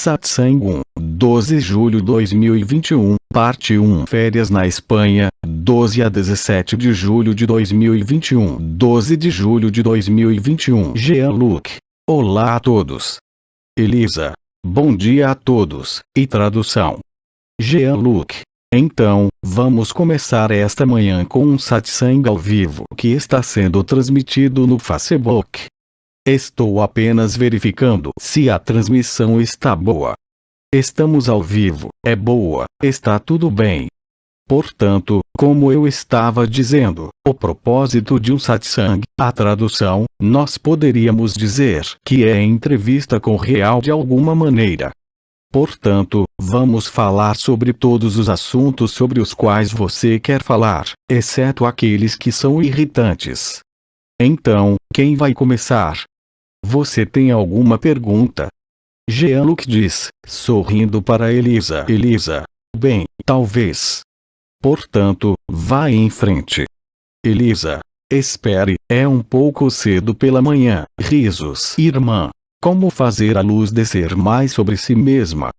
Satsang 1, 12 de julho de 2021, parte 1. Férias na Espanha, 12 a 17 de julho de 2021. 12 de julho de 2021. Jean-Luc. Olá a todos. Elisa. Bom dia a todos. E tradução. Jean-Luc. Então, vamos começar esta manhã com um satsang ao vivo que está sendo transmitido no Facebook. Estou apenas verificando se a transmissão está boa. Estamos ao vivo, é boa, está tudo bem. Portanto, como eu estava dizendo, o propósito de um satsang, a tradução, nós poderíamos dizer que é entrevista com o real de alguma maneira. Portanto, vamos falar sobre todos os assuntos sobre os quais você quer falar, exceto aqueles que são irritantes. Então, quem vai começar? Você tem alguma pergunta? Jean-Luc diz, sorrindo para Elisa. Elisa. Bem, talvez. Portanto, vá em frente. Elisa. Espere, é um pouco cedo pela manhã. Risos. Irmã. Como fazer a luz descer mais sobre si mesma?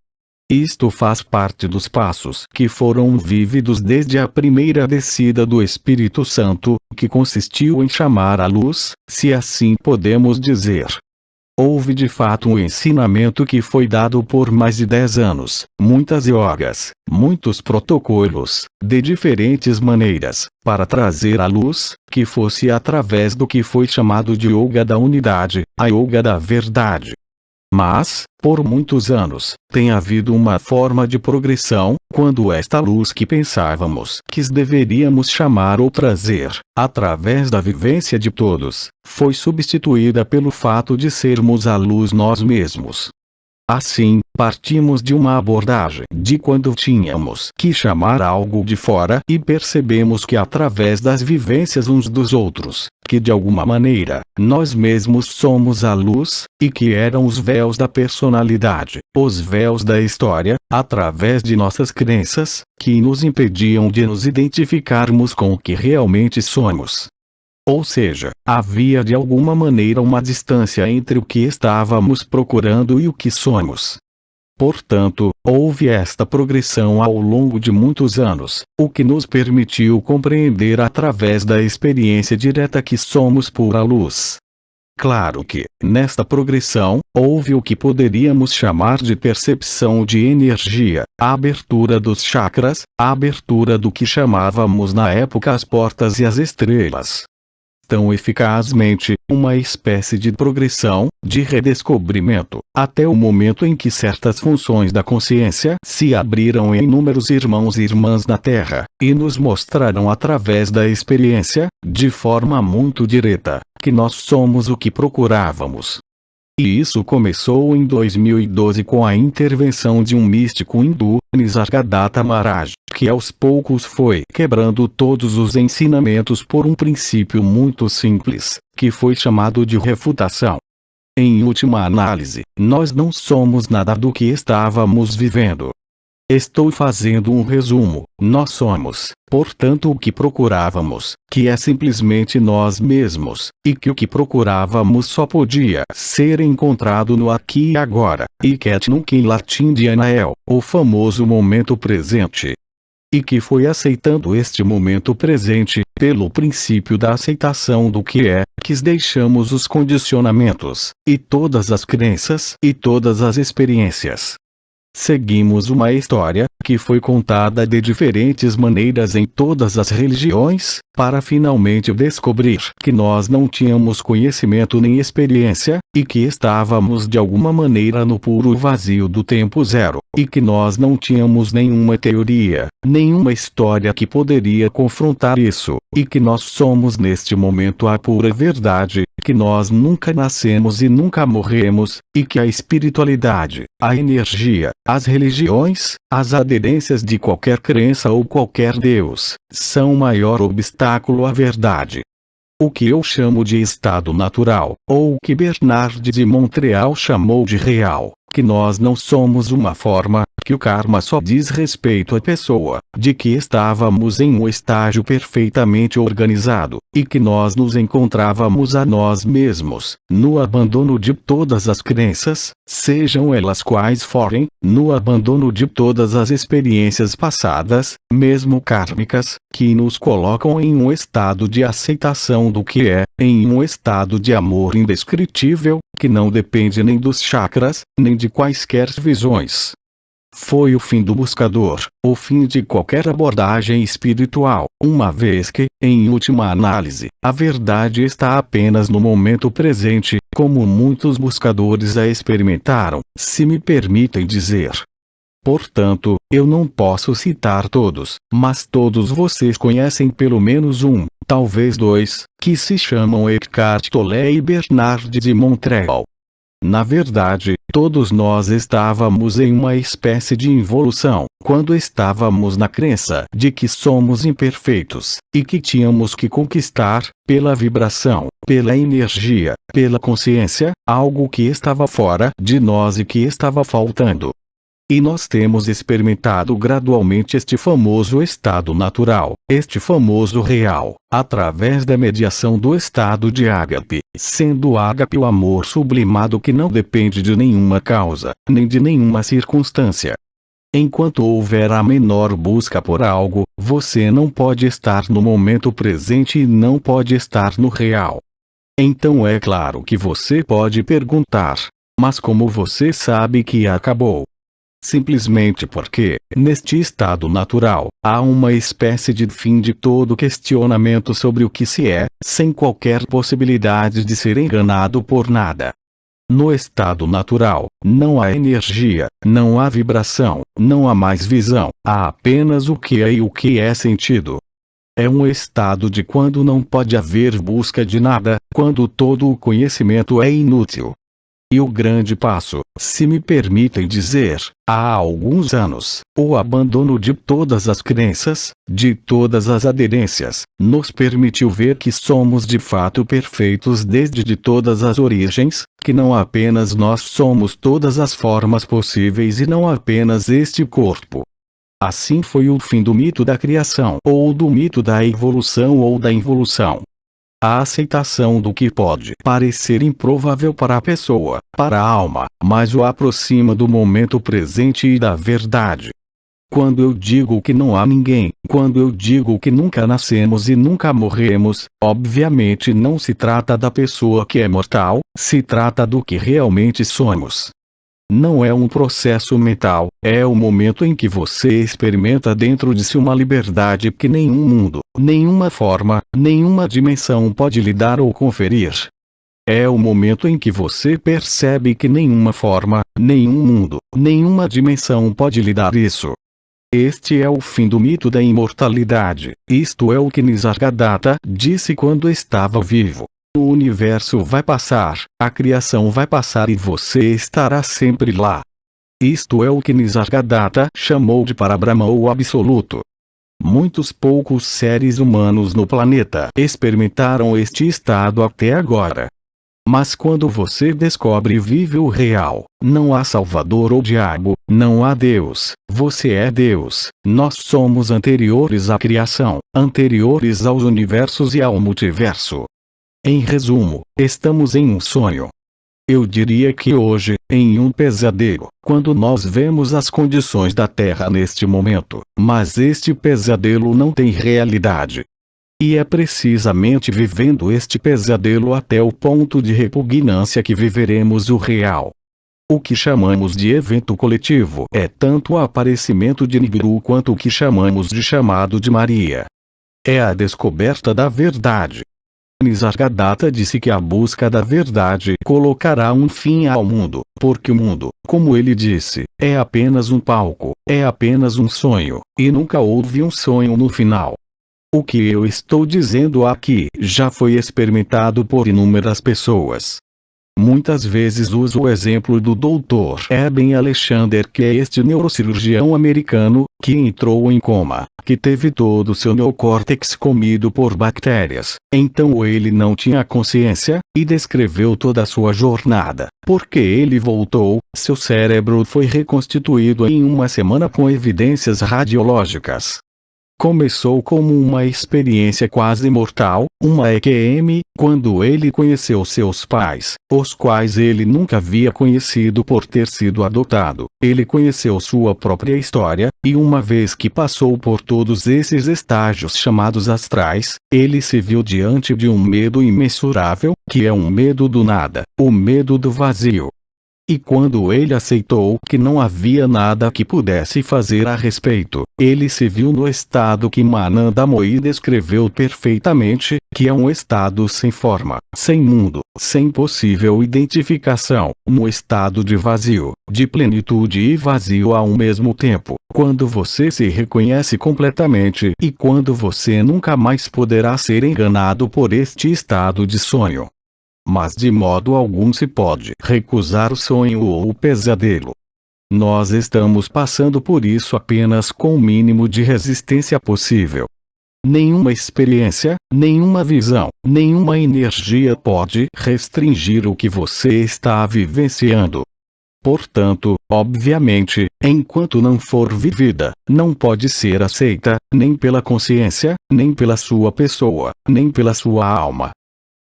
Isto faz parte dos passos que foram vívidos desde a primeira descida do Espírito Santo, que consistiu em chamar a luz, se assim podemos dizer. Houve de fato um ensinamento que foi dado por mais de 10 anos, muitas yogas, muitos protocolos, de diferentes maneiras, para trazer a luz, que fosse através do que foi chamado de yoga da unidade, a yoga da verdade. Mas, por muitos anos, tem havido uma forma de progressão, quando esta luz que pensávamos que deveríamos chamar ou trazer, através da vivência de todos, foi substituída pelo fato de sermos a luz nós mesmos. Assim, partimos de uma abordagem de quando tínhamos que chamar algo de fora e percebemos que através das vivências uns dos outros, que de alguma maneira, nós mesmos somos a luz, e que eram os véus da personalidade, os véus da história, através de nossas crenças, que nos impediam de nos identificarmos com o que realmente somos. Ou seja, havia de alguma maneira uma distância entre o que estávamos procurando e o que somos. Portanto, houve esta progressão ao longo de muitos anos, o que nos permitiu compreender através da experiência direta que somos pura luz. Claro que, nesta progressão, houve o que poderíamos chamar de percepção de energia, a abertura dos chakras, a abertura do que chamávamos na época as portas e as estrelas. Tão eficazmente, uma espécie de progressão, de redescobrimento, até o momento em que certas funções da consciência se abriram em inúmeros irmãos e irmãs na Terra, e nos mostraram através da experiência, de forma muito direta, que nós somos o que procurávamos. E isso começou em 2012 com a intervenção de um místico hindu, Nisargadatta Maharaj, que aos poucos foi quebrando todos os ensinamentos por um princípio muito simples, que foi chamado de refutação. Em última análise, nós não somos nada do que estávamos vivendo. Estou fazendo um resumo. Nós somos, portanto, o que procurávamos, que é simplesmente nós mesmos, e que o que procurávamos só podia ser encontrado no aqui e agora, e ket nunc em latim de anael, o famoso momento presente. E que foi aceitando este momento presente, pelo princípio da aceitação do que é, que deixamos os condicionamentos, e todas as crenças, e todas as experiências. Seguimos uma história, que foi contada de diferentes maneiras em todas as religiões, para finalmente descobrir que nós não tínhamos conhecimento nem experiência, e que estávamos de alguma maneira no puro vazio do tempo zero, e que nós não tínhamos nenhuma teoria, nenhuma história que poderia confrontar isso, e que nós somos neste momento a pura verdade, que nós nunca nascemos e nunca morremos, e que a espiritualidade, a energia, as religiões, as aderências de qualquer crença ou qualquer Deus, são o maior obstáculo à verdade. O que eu chamo de estado natural, ou o que Bernard de Montreal chamou de real, que nós não somos uma forma, que o karma só diz respeito à pessoa, de que estávamos em um estágio perfeitamente organizado, e que nós nos encontrávamos a nós mesmos, no abandono de todas as crenças, sejam elas quais forem, no abandono de todas as experiências passadas, mesmo kármicas, que nos colocam em um estado de aceitação do que é, em um estado de amor indescritível, que não depende nem dos chakras, nem de quaisquer visões. Foi o fim do buscador, o fim de qualquer abordagem espiritual, uma vez que, em última análise, a verdade está apenas no momento presente, como muitos buscadores a experimentaram, se me permitem dizer. Portanto, eu não posso citar todos, mas todos vocês conhecem pelo menos um, talvez dois, que se chamam Eckhart Tolle e Bernard de Montreal. Na verdade, todos nós estávamos em uma espécie de involução, quando estávamos na crença de que somos imperfeitos, e que tínhamos que conquistar, pela vibração, pela energia, pela consciência, algo que estava fora de nós e que estava faltando. E nós temos experimentado gradualmente este famoso estado natural, este famoso real, através da mediação do estado de ágape, sendo o ágape o amor sublimado que não depende de nenhuma causa, nem de nenhuma circunstância. Enquanto houver a menor busca por algo, você não pode estar no momento presente e não pode estar no real. Então é claro que você pode perguntar: mas como você sabe que acabou? Simplesmente porque, neste estado natural, há uma espécie de fim de todo questionamento sobre o que se é, sem qualquer possibilidade de ser enganado por nada. No estado natural, não há energia, não há vibração, não há mais visão, há apenas o que é e o que é sentido. É um estado de quando não pode haver busca de nada, quando todo o conhecimento é inútil. E o grande passo, se me permitem dizer, há alguns anos, o abandono de todas as crenças, de todas as aderências, nos permitiu ver que somos de fato perfeitos desde de todas as origens, que não apenas nós somos todas as formas possíveis e não apenas este corpo. Assim foi o fim do mito da criação, ou do mito da evolução ou da involução. A aceitação do que pode parecer improvável para a pessoa, para a alma, mas o aproxima do momento presente e da verdade. Quando eu digo que não há ninguém, quando eu digo que nunca nascemos e nunca morremos, obviamente não se trata da pessoa que é mortal, se trata do que realmente somos. Não é um processo mental, é o momento em que você experimenta dentro de si uma liberdade que nenhum mundo, nenhuma forma, nenhuma dimensão pode lhe dar ou conferir. É o momento em que você percebe que nenhuma forma, nenhum mundo, nenhuma dimensão pode lhe dar isso. Este é o fim do mito da imortalidade, isto é o que Nisargadatta disse quando estava vivo. O universo vai passar, a criação vai passar e você estará sempre lá. Isto é o que Nisargadatta chamou de Parabrahma ou Absoluto. Muitos poucos seres humanos no planeta experimentaram este estado até agora. Mas quando você descobre e vive o real, não há Salvador ou diabo, não há Deus, você é Deus, nós somos anteriores à criação, anteriores aos universos e ao multiverso. Em resumo, estamos em um sonho. Eu diria que hoje, em um pesadelo, quando nós vemos as condições da Terra neste momento, mas este pesadelo não tem realidade. E é precisamente vivendo este pesadelo até o ponto de repugnância que viveremos o real. O que chamamos de evento coletivo é tanto o aparecimento de Nibiru quanto o que chamamos de chamado de Maria. É a descoberta da verdade. Nisargadatta disse que a busca da verdade colocará um fim ao mundo, porque o mundo, como ele disse, é apenas um palco, é apenas um sonho, e nunca houve um sonho no final. O que eu estou dizendo aqui já foi experimentado por inúmeras pessoas. Muitas vezes uso o exemplo do Dr. Eben Alexander, que é este neurocirurgião americano, que entrou em coma, que teve todo o seu neocórtex comido por bactérias. Então ele não tinha consciência, e descreveu toda a sua jornada. Porque ele voltou, seu cérebro foi reconstituído em uma semana com evidências radiológicas. Começou como uma experiência quase mortal, uma EQM, quando ele conheceu seus pais, os quais ele nunca havia conhecido por ter sido adotado. Ele conheceu sua própria história, e uma vez que passou por todos esses estágios chamados astrais, ele se viu diante de um medo imensurável, que é um medo do nada, o medo do vazio. E quando ele aceitou que não havia nada que pudesse fazer a respeito, ele se viu no estado que Mananda Mohi descreveu perfeitamente, que é um estado sem forma, sem mundo, sem possível identificação, um estado de vazio, de plenitude e vazio ao mesmo tempo, quando você se reconhece completamente e quando você nunca mais poderá ser enganado por este estado de sonho. Mas de modo algum se pode recusar o sonho ou o pesadelo. Nós estamos passando por isso apenas com o mínimo de resistência possível. Nenhuma experiência, nenhuma visão, nenhuma energia pode restringir o que você está vivenciando. Portanto, obviamente, enquanto não for vivida, não pode ser aceita, nem pela consciência, nem pela sua pessoa, nem pela sua alma.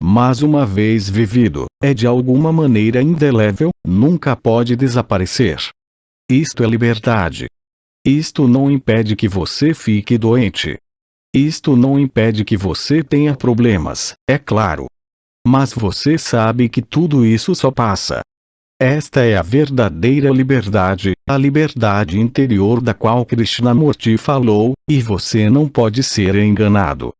Mas uma vez vivido, é de alguma maneira indelével, nunca pode desaparecer. Isto é liberdade. Isto não impede que você fique doente. Isto não impede que você tenha problemas, é claro. Mas você sabe que tudo isso só passa. Esta é a verdadeira liberdade, a liberdade interior da qual Krishnamurti falou, e você não pode ser enganado.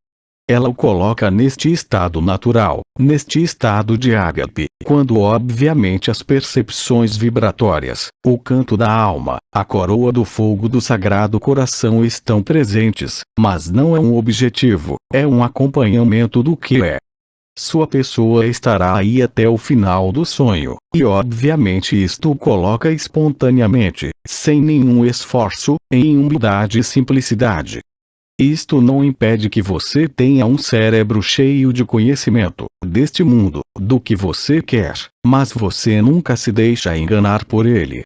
Ela o coloca neste estado natural, neste estado de ágape, quando obviamente as percepções vibratórias, o canto da alma, a coroa do fogo do Sagrado Coração estão presentes, mas não é um objetivo, é um acompanhamento do que é. Sua pessoa estará aí até o final do sonho, e obviamente isto o coloca espontaneamente, sem nenhum esforço, em humildade e simplicidade. Isto não impede que você tenha um cérebro cheio de conhecimento, deste mundo, do que você quer, mas você nunca se deixa enganar por ele.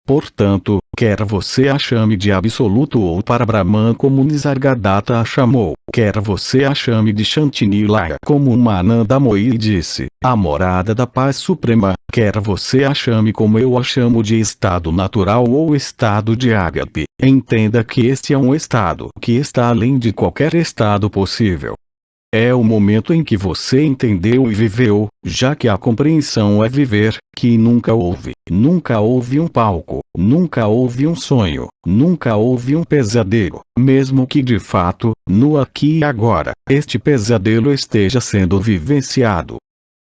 Portanto, quer você a chame de absoluto ou para Brahman como Nisargadatta a chamou, quer você a chame de Shantinilaya como Mananda Mohi disse, a morada da paz suprema, quer você a chame como eu a chamo de estado natural ou estado de ágape, entenda que este é um estado que está além de qualquer estado possível. É o momento em que você entendeu e viveu, já que a compreensão é viver, que nunca houve um palco, nunca houve um sonho, nunca houve um pesadelo, mesmo que de fato, no aqui e agora, este pesadelo esteja sendo vivenciado.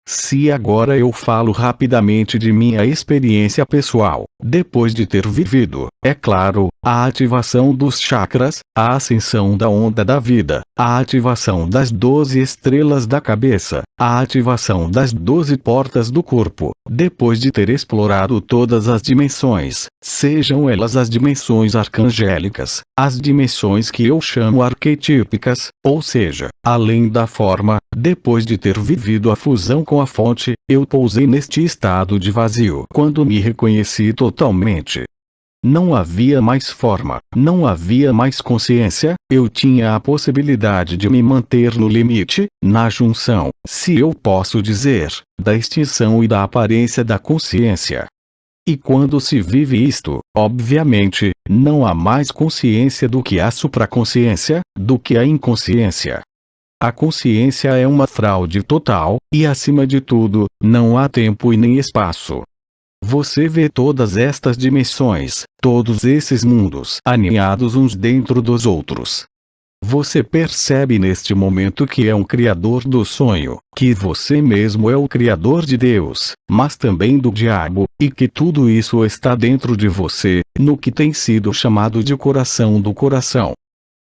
Se agora eu falo rapidamente de minha experiência pessoal, depois de ter vivido, é claro, a ativação dos chakras, a ascensão da onda da vida, a ativação das 12 estrelas da cabeça, a ativação das 12 portas do corpo, depois de ter explorado todas as dimensões, sejam elas as dimensões arcangélicas, as dimensões que eu chamo arquetípicas, ou seja, além da forma, depois de ter vivido a fusão com a fonte, eu pousei neste estado de vazio quando me reconheci totalmente. Não havia mais forma, não havia mais consciência, eu tinha a possibilidade de me manter no limite, na junção, se eu posso dizer, da extinção e da aparência da consciência. E quando se vive isto, obviamente, não há mais consciência do que a supraconsciência, do que a inconsciência. A consciência é uma fraude total, e acima de tudo, não há tempo e nem espaço. Você vê todas estas dimensões, todos esses mundos aninhados uns dentro dos outros. Você percebe neste momento que é um criador do sonho, que você mesmo é o criador de Deus, mas também do diabo, e que tudo isso está dentro de você, no que tem sido chamado de coração do coração.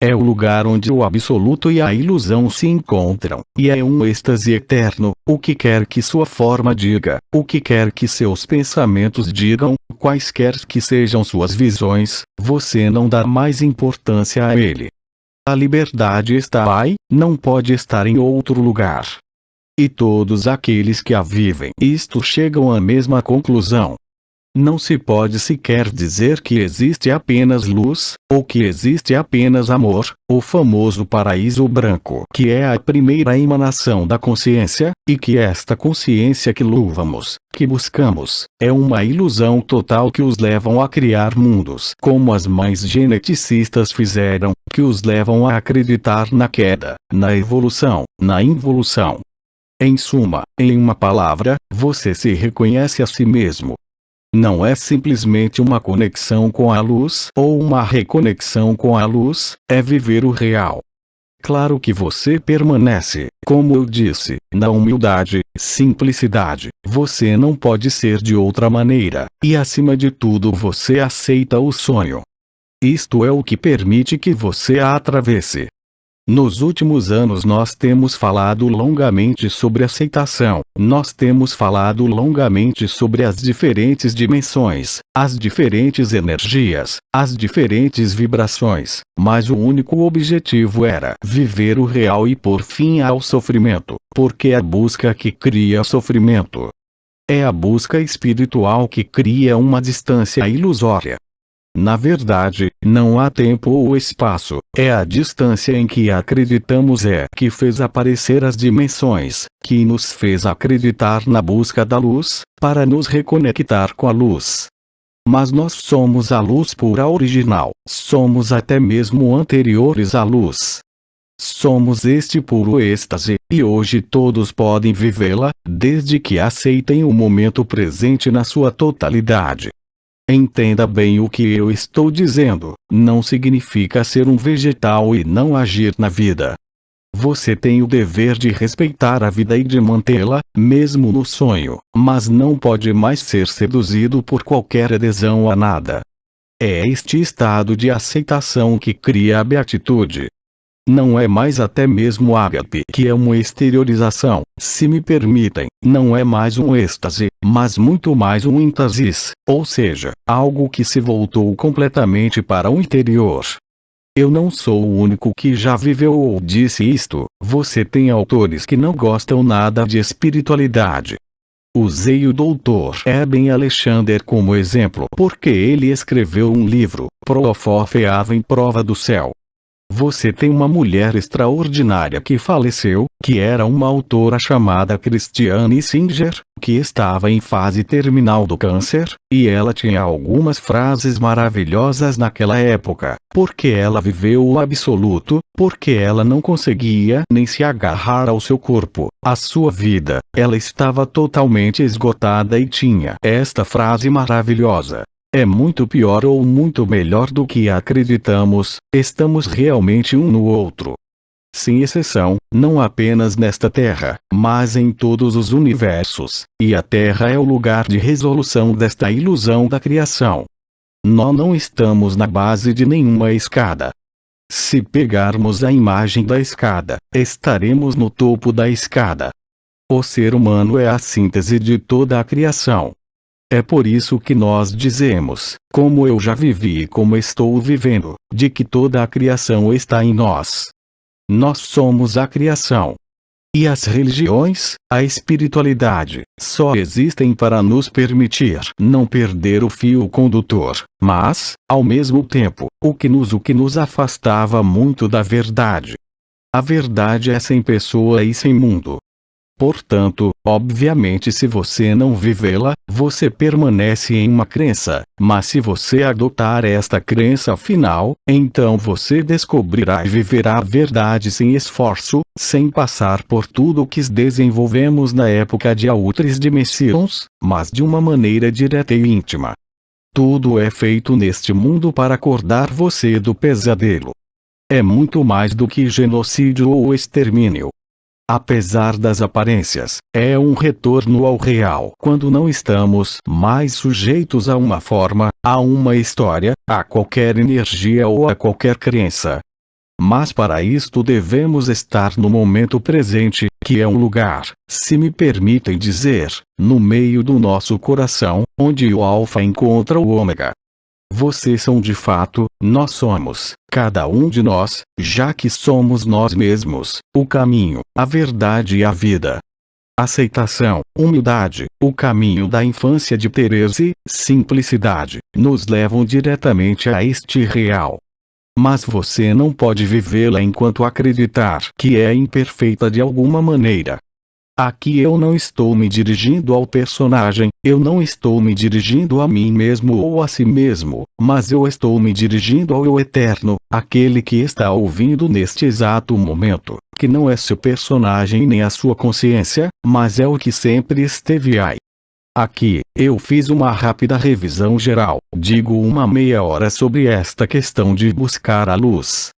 É o lugar onde o absoluto e a ilusão se encontram, e é um êxtase eterno. O que quer que sua forma diga, o que quer que seus pensamentos digam, quaisquer que sejam suas visões, você não dá mais importância a ele. A liberdade está aí, não pode estar em outro lugar. E todos aqueles que a vivem isto chegam à mesma conclusão. Não se pode sequer dizer que existe apenas luz, ou que existe apenas amor, o famoso paraíso branco, que é a primeira emanação da consciência, e que esta consciência que louvamos, que buscamos, é uma ilusão total que os levam a criar mundos como as mães geneticistas fizeram, que os levam a acreditar na queda, na evolução, na involução. Em suma, em uma palavra, você se reconhece a si mesmo. Não é simplesmente uma conexão com a luz ou uma reconexão com a luz, é viver o real. Claro que você permanece, como eu disse, na humildade, simplicidade. Você não pode ser de outra maneira, e acima de tudo você aceita o sonho. Isto é o que permite que você a atravesse. Nos últimos anos nós temos falado longamente sobre aceitação, nós temos falado longamente sobre as diferentes dimensões, as diferentes energias, as diferentes vibrações, mas o único objetivo era viver o real e pôr fim ao sofrimento, porque é a busca que cria sofrimento. É a busca espiritual que cria uma distância ilusória. Na verdade, não há tempo ou espaço, é a distância em que acreditamos que fez aparecer as dimensões, que nos fez acreditar na busca da luz, para nos reconectar com a luz. Mas nós somos a luz pura original, somos até mesmo anteriores à luz. Somos este puro êxtase, e hoje todos podem vivê-la, desde que aceitem o momento presente na sua totalidade. Entenda bem o que eu estou dizendo, não significa ser um vegetal e não agir na vida. Você tem o dever de respeitar a vida e de mantê-la, mesmo no sonho, mas não pode mais ser seduzido por qualquer adesão a nada. É este estado de aceitação que cria a beatitude. Não é mais até mesmo ágape, que é uma exteriorização, se me permitem, não é mais um êxtase, mas muito mais um êxtasis, ou seja, algo que se voltou completamente para o interior. Eu não sou o único que já viveu ou disse isto, você tem autores que não gostam nada de espiritualidade. Usei o Dr. Eben Alexander como exemplo porque ele escreveu um livro, Profofeava em Prova do Céu. Você tem uma mulher extraordinária que faleceu, que era uma autora chamada Christiane Singer, que estava em fase terminal do câncer, e ela tinha algumas frases maravilhosas naquela época, porque ela viveu o absoluto, porque ela não conseguia nem se agarrar ao seu corpo, à sua vida, ela estava totalmente esgotada e tinha esta frase maravilhosa. É muito pior ou muito melhor do que acreditamos, estamos realmente um no outro. Sem exceção, não apenas nesta Terra, mas em todos os universos, e a Terra é o lugar de resolução desta ilusão da criação. Nós não estamos na base de nenhuma escada. Se pegarmos a imagem da escada, estaremos no topo da escada. O ser humano é a síntese de toda a criação. É por isso que nós dizemos, como eu já vivi e como estou vivendo, de que toda a criação está em nós. Nós somos a criação. E as religiões, a espiritualidade, só existem para nos permitir não perder o fio condutor, mas, ao mesmo tempo, o que nos afastava muito da verdade. A verdade é sem pessoa e sem mundo. Portanto, obviamente se você não vivê-la, você permanece em uma crença, mas se você adotar esta crença final, então você descobrirá e viverá a verdade sem esforço, sem passar por tudo o que desenvolvemos na época de Outras Dimensões, mas de uma maneira direta e íntima. Tudo é feito neste mundo para acordar você do pesadelo. É muito mais do que genocídio ou extermínio. Apesar das aparências, é um retorno ao real quando não estamos mais sujeitos a uma forma, a uma história, a qualquer energia ou a qualquer crença. Mas para isto devemos estar no momento presente, que é um lugar, se me permitem dizer, no meio do nosso coração, onde o Alfa encontra o Ômega. Vocês são de fato, nós somos, cada um de nós, já que somos nós mesmos, o caminho, a verdade e a vida. Aceitação, humildade, o caminho da infância de Teresa, simplicidade, nos levam diretamente a este real. Mas você não pode vivê-la enquanto acreditar que é imperfeita de alguma maneira. Aqui eu não estou me dirigindo ao personagem, eu não estou me dirigindo a mim mesmo ou a si mesmo, mas eu estou me dirigindo ao eu eterno, aquele que está ouvindo neste exato momento, que não é seu personagem nem a sua consciência, mas é o que sempre esteve aí. Aqui, eu fiz uma rápida revisão geral, digo uma meia hora sobre esta questão de buscar a luz.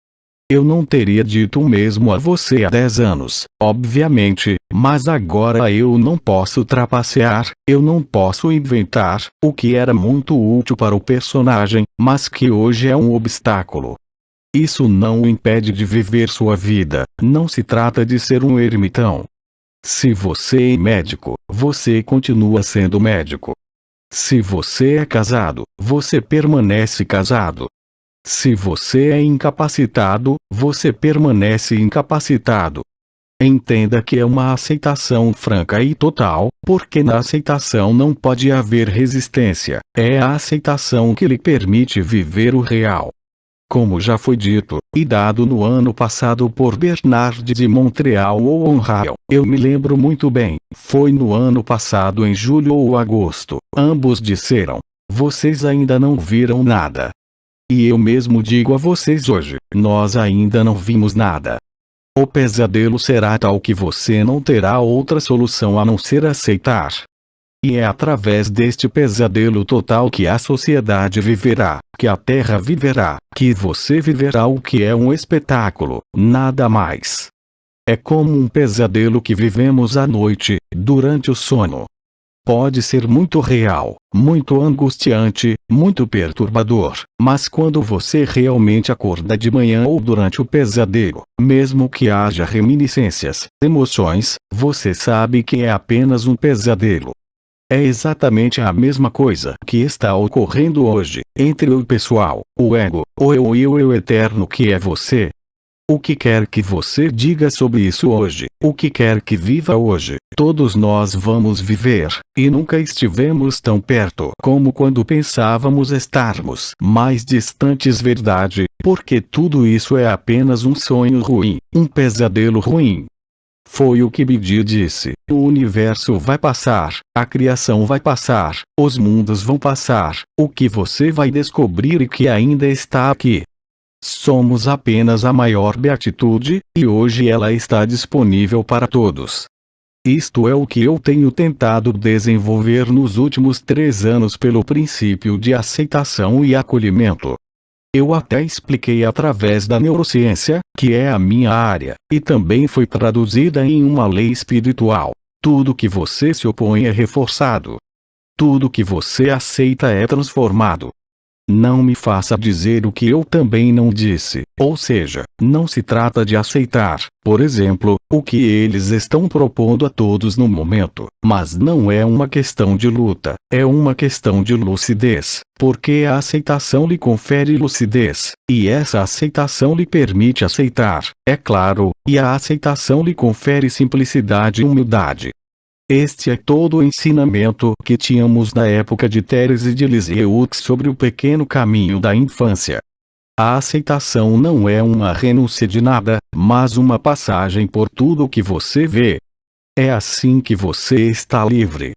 Eu não teria dito o mesmo a você há 10 anos, obviamente, mas agora eu não posso trapacear, eu não posso inventar, o que era muito útil para o personagem, mas que hoje é um obstáculo. Isso não o impede de viver sua vida, não se trata de ser um ermitão. Se você é médico, você continua sendo médico. Se você é casado, você permanece casado. Se você é incapacitado, você permanece incapacitado. Entenda que é uma aceitação franca e total, porque na aceitação não pode haver resistência, é a aceitação que lhe permite viver o real. Como já foi dito, e dado no ano passado por Bernard de Montreal ou Onrail, eu me lembro muito bem, foi no ano passado em julho ou agosto, ambos disseram: vocês ainda não viram nada. E eu mesmo digo a vocês hoje, nós ainda não vimos nada. O pesadelo será tal que você não terá outra solução a não ser aceitar. E é através deste pesadelo total que a sociedade viverá, que a Terra viverá, que você viverá o que é um espetáculo, nada mais. É como um pesadelo que vivemos à noite, durante o sono. Pode ser muito real, muito angustiante, muito perturbador, mas quando você realmente acorda de manhã ou durante o pesadelo, mesmo que haja reminiscências, emoções, você sabe que é apenas um pesadelo. É exatamente a mesma coisa que está ocorrendo hoje, entre o pessoal, o ego, o eu e o eu eterno que é você. O que quer que você diga sobre isso hoje, o que quer que viva hoje, todos nós vamos viver, e nunca estivemos tão perto como quando pensávamos estarmos mais distantes, verdade, porque tudo isso é apenas um sonho ruim, um pesadelo ruim. Foi o que Bidi disse: o universo vai passar, a criação vai passar, os mundos vão passar, o que você vai descobrir e que ainda está aqui. Somos apenas a maior beatitude, e hoje ela está disponível para todos. Isto é o que eu tenho tentado desenvolver nos últimos 3 anos pelo princípio de aceitação e acolhimento. Eu até expliquei através da neurociência, que é a minha área, e também foi traduzida em uma lei espiritual. Tudo que você se opõe é reforçado. Tudo que você aceita é transformado. Não me faça dizer o que eu também não disse, ou seja, não se trata de aceitar, por exemplo, o que eles estão propondo a todos no momento, mas não é uma questão de luta, é uma questão de lucidez, porque a aceitação lhe confere lucidez, e essa aceitação lhe permite aceitar, é claro, e a aceitação lhe confere simplicidade e humildade. Este é todo o ensinamento que tínhamos na época de Thérèse de Lisieux sobre o pequeno caminho da infância. A aceitação não é uma renúncia de nada, mas uma passagem por tudo o que você vê. É assim que você está livre.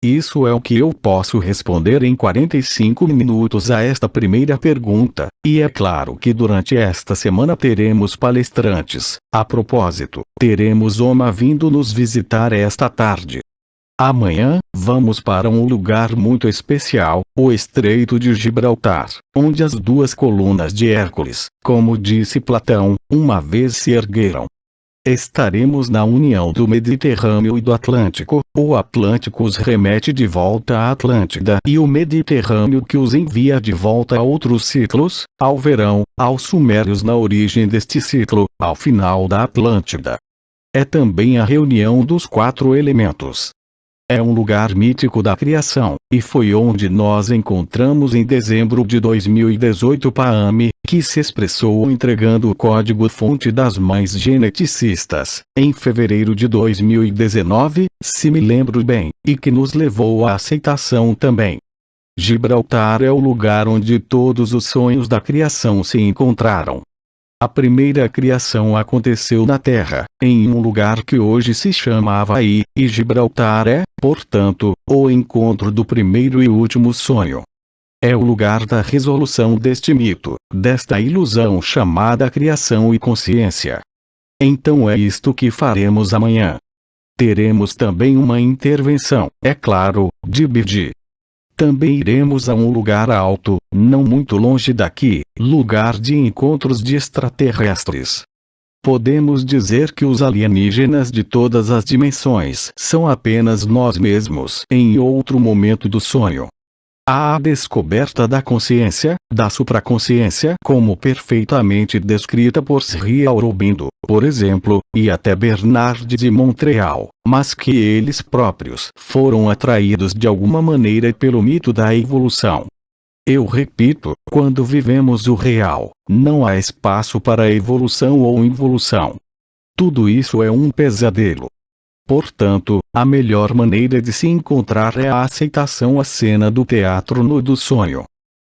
Isso é o que eu posso responder em 45 minutos a esta primeira pergunta, e é claro que durante esta semana teremos palestrantes. A propósito, teremos Oma vindo nos visitar esta tarde. Amanhã, vamos para um lugar muito especial, o Estreito de Gibraltar, onde as 2 colunas de Hércules, como disse Platão, uma vez se ergueram. estaremos na união do Mediterrâneo e do Atlântico. O Atlântico os remete de volta à Atlântida e o Mediterrâneo que os envia de volta a outros ciclos, ao verão, aos sumérios na origem deste ciclo, ao final da Atlântida. É também a reunião dos 4 elementos. É um lugar mítico da criação, e foi onde nós encontramos em dezembro de 2018 Paame, que se expressou entregando o código-fonte das mães geneticistas, em fevereiro de 2019, se me lembro bem, e que nos levou à aceitação também. Gibraltar é o lugar onde todos os sonhos da criação se encontraram. A primeira criação aconteceu na Terra, em um lugar que hoje se chama Havaí, e Gibraltar é, portanto, o encontro do primeiro e último sonho. É o lugar da resolução deste mito, desta ilusão chamada criação e consciência. Então é isto que faremos amanhã. Teremos também uma intervenção, é claro, de Bidi. Também iremos a um lugar alto, não muito longe daqui, lugar de encontros de extraterrestres. Podemos dizer que os alienígenas de todas as dimensões são apenas nós mesmos em outro momento do sonho. Há a descoberta da consciência, da supraconsciência, como perfeitamente descrita por Sri Aurobindo, por exemplo, e até Bernard de Montreal, mas que eles próprios foram atraídos de alguma maneira pelo mito da evolução. Eu repito, quando vivemos o real, não há espaço para evolução ou involução. Tudo isso é um pesadelo. Portanto, a melhor maneira de se encontrar é a aceitação à cena do teatro no do sonho.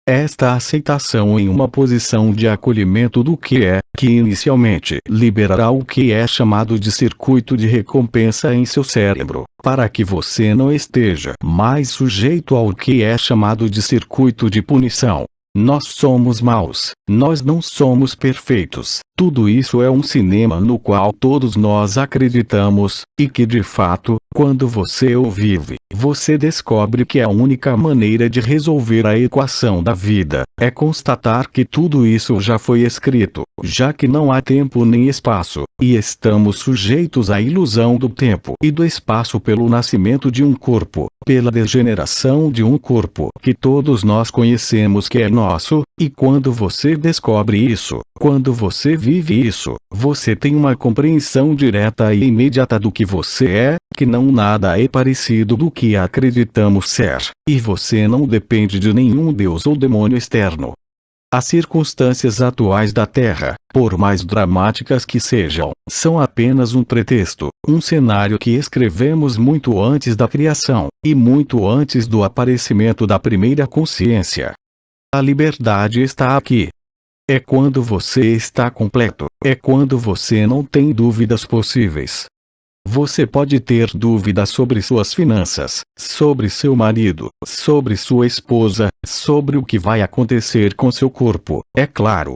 Esta aceitação em uma posição de acolhimento do que é, que inicialmente liberará o que é chamado de circuito de recompensa em seu cérebro, para que você não esteja mais sujeito ao que é chamado de circuito de punição. Nós somos maus, nós não somos perfeitos. Tudo isso é um cinema no qual todos nós acreditamos, e que de fato, quando você o vive, você descobre que a única maneira de resolver a equação da vida é constatar que tudo isso já foi escrito, já que não há tempo nem espaço, e estamos sujeitos à ilusão do tempo e do espaço pelo nascimento de um corpo, pela degeneração de um corpo que todos nós conhecemos que é nosso, e quando você descobre isso, quando você vive isso, você tem uma compreensão direta e imediata do que você é, que não nada é parecido do que acreditamos ser, e você não depende de nenhum deus ou demônio externo. As circunstâncias atuais da Terra, por mais dramáticas que sejam, são apenas um pretexto, um cenário que escrevemos muito antes da criação, e muito antes do aparecimento da primeira consciência. A liberdade está aqui. É quando você está completo, é quando você não tem dúvidas possíveis. Você pode ter dúvidas sobre suas finanças, sobre seu marido, sobre sua esposa, sobre o que vai acontecer com seu corpo, é claro.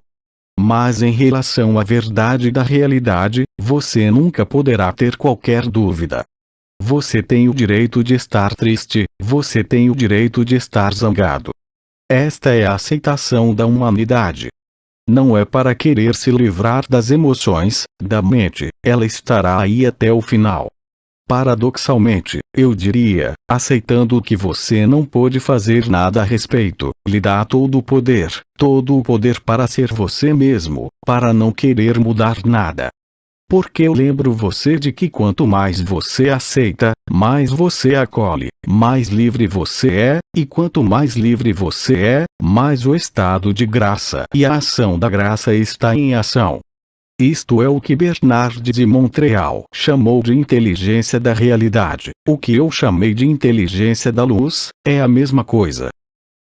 Mas em relação à verdade da realidade, você nunca poderá ter qualquer dúvida. Você tem o direito de estar triste, você tem o direito de estar zangado. Esta é a aceitação da humanidade. Não é para querer se livrar das emoções, da mente, ela estará aí até o final. Paradoxalmente, eu diria, aceitando que você não pode fazer nada a respeito, lhe dá todo o poder para ser você mesmo, para não querer mudar nada. Porque eu lembro você de que quanto mais você aceita, mais você acolhe, mais livre você é, e quanto mais livre você é, mais o estado de graça e a ação da graça está em ação. Isto é o que Bernard de Montreal chamou de inteligência da realidade. O que eu chamei de inteligência da luz, é a mesma coisa.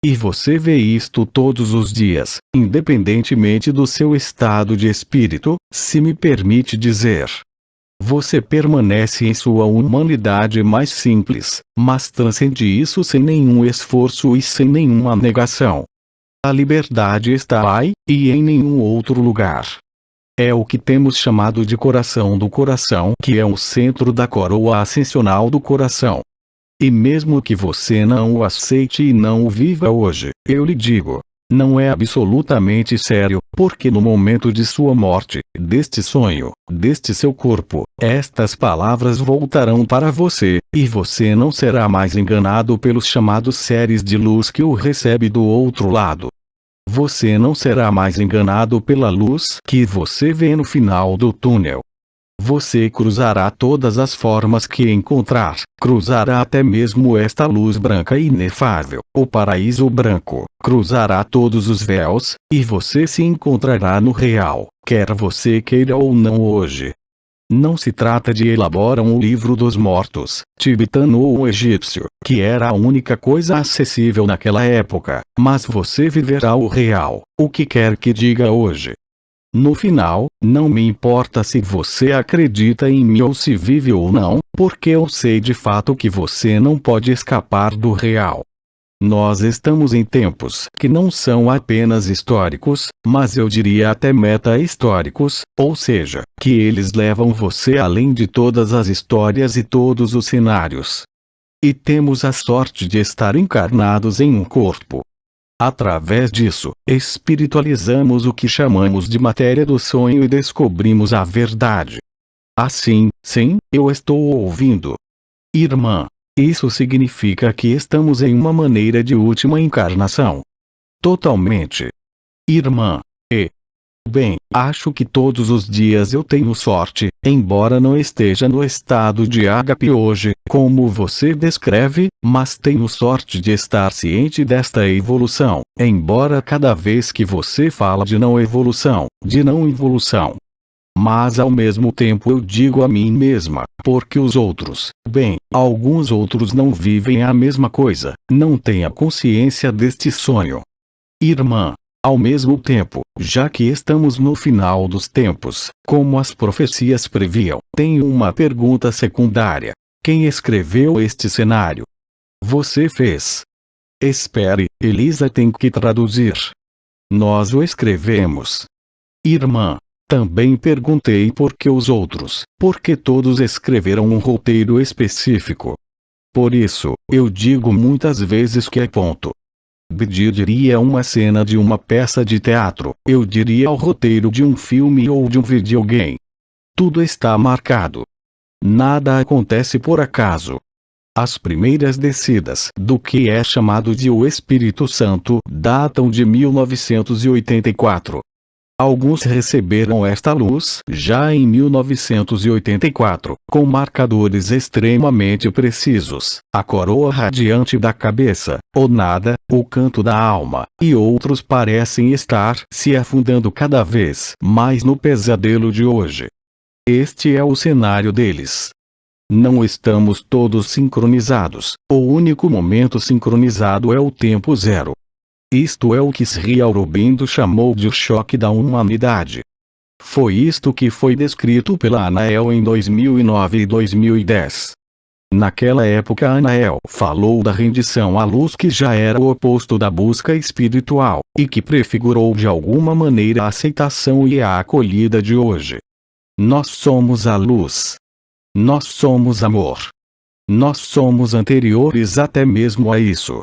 E você vê isto todos os dias, independentemente do seu estado de espírito, se me permite dizer. Você permanece em sua humanidade mais simples, mas transcende isso sem nenhum esforço e sem nenhuma negação. A liberdade está aí, e em nenhum outro lugar. É o que temos chamado de coração do coração, que é o centro da coroa ascensional do coração. E mesmo que você não o aceite e não o viva hoje, eu lhe digo, Não é absolutamente sério, porque no momento de sua morte, deste sonho, deste seu corpo, estas palavras voltarão para você, e você não será mais enganado pelos chamados seres de luz que o recebe do outro lado. Você não será mais enganado pela luz que você vê no final do túnel. Você cruzará todas as formas que encontrar, cruzará até mesmo esta luz branca e inefável, o paraíso branco, cruzará todos os véus, e você se encontrará no real, quer você queira ou não hoje. Não se trata de elaborar um livro dos mortos, tibetano ou egípcio, que era a única coisa acessível naquela época, mas você viverá o real, o que quer que diga hoje. No final, não me importa se você acredita em mim ou se vive ou não, porque eu sei de fato que você não pode escapar do real. Nós estamos em tempos que não são apenas históricos, mas eu diria até meta-históricos, ou seja, que eles levam você além de todas as histórias e todos os cenários. E temos a sorte de estar encarnados em um corpo. Através disso, espiritualizamos o que chamamos de matéria do sonho e descobrimos a verdade. Assim, sim, eu estou ouvindo. Irmã, isso significa que estamos em uma maneira de última encarnação. Totalmente. Irmã, bem, acho que todos os dias eu tenho sorte, embora não esteja no estado de ágape hoje, como você descreve, mas tenho sorte de estar ciente desta evolução, embora cada vez que você fala de não evolução. Mas ao mesmo tempo eu digo a mim mesma, porque os outros, bem, alguns outros não vivem a mesma coisa, não têm a consciência deste sonho. Irmã, ao mesmo tempo, já que estamos no final dos tempos, como as profecias previam, tenho uma pergunta secundária. Quem escreveu este cenário? Você fez. Espere, Elisa tem que traduzir. Nós o escrevemos. Irmã, também perguntei por que os outros, porque todos escreveram um roteiro específico. Por isso, eu digo muitas vezes que é ponto. Eu diria uma cena de uma peça de teatro, eu diria o roteiro de um filme ou de um videogame. Tudo está marcado. Nada acontece por acaso. As primeiras descidas do que é chamado de o Espírito Santo datam de 1984. Alguns receberam esta luz já em 1984, com marcadores extremamente precisos, a coroa radiante da cabeça, o nada, o canto da alma, e outros parecem estar se afundando cada vez mais no pesadelo de hoje. Este é o cenário deles. Não estamos todos sincronizados, o único momento sincronizado é o tempo zero. Isto é o que Sri Aurobindo chamou de o choque da humanidade. Foi isto que foi descrito pela Anael em 2009 e 2010. Naquela época Anael falou da rendição à luz que já era o oposto da busca espiritual, e que prefigurou de alguma maneira a aceitação e a acolhida de hoje. Nós somos a luz. Nós somos amor. Nós somos anteriores até mesmo a isso.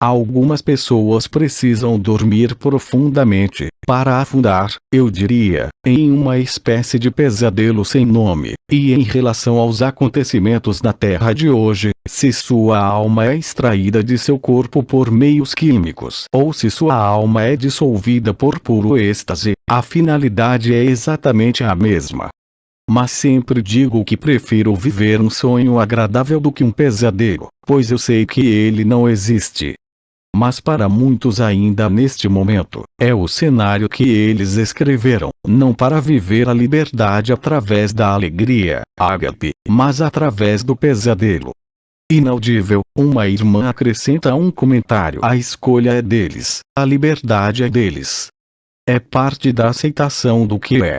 Algumas pessoas precisam dormir profundamente, para afundar, eu diria, em uma espécie de pesadelo sem nome, e em relação aos acontecimentos na Terra de hoje, se sua alma é extraída de seu corpo por meios químicos, ou se sua alma é dissolvida por puro êxtase, a finalidade é exatamente a mesma. Mas sempre digo que prefiro viver um sonho agradável do que um pesadelo, pois eu sei que ele não existe. Mas para muitos ainda neste momento, é o cenário que eles escreveram, não para viver a liberdade através da alegria, ágape, mas através do pesadelo. Inaudível, uma irmã acrescenta um comentário: a escolha é deles, a liberdade é deles. É parte da aceitação do que é.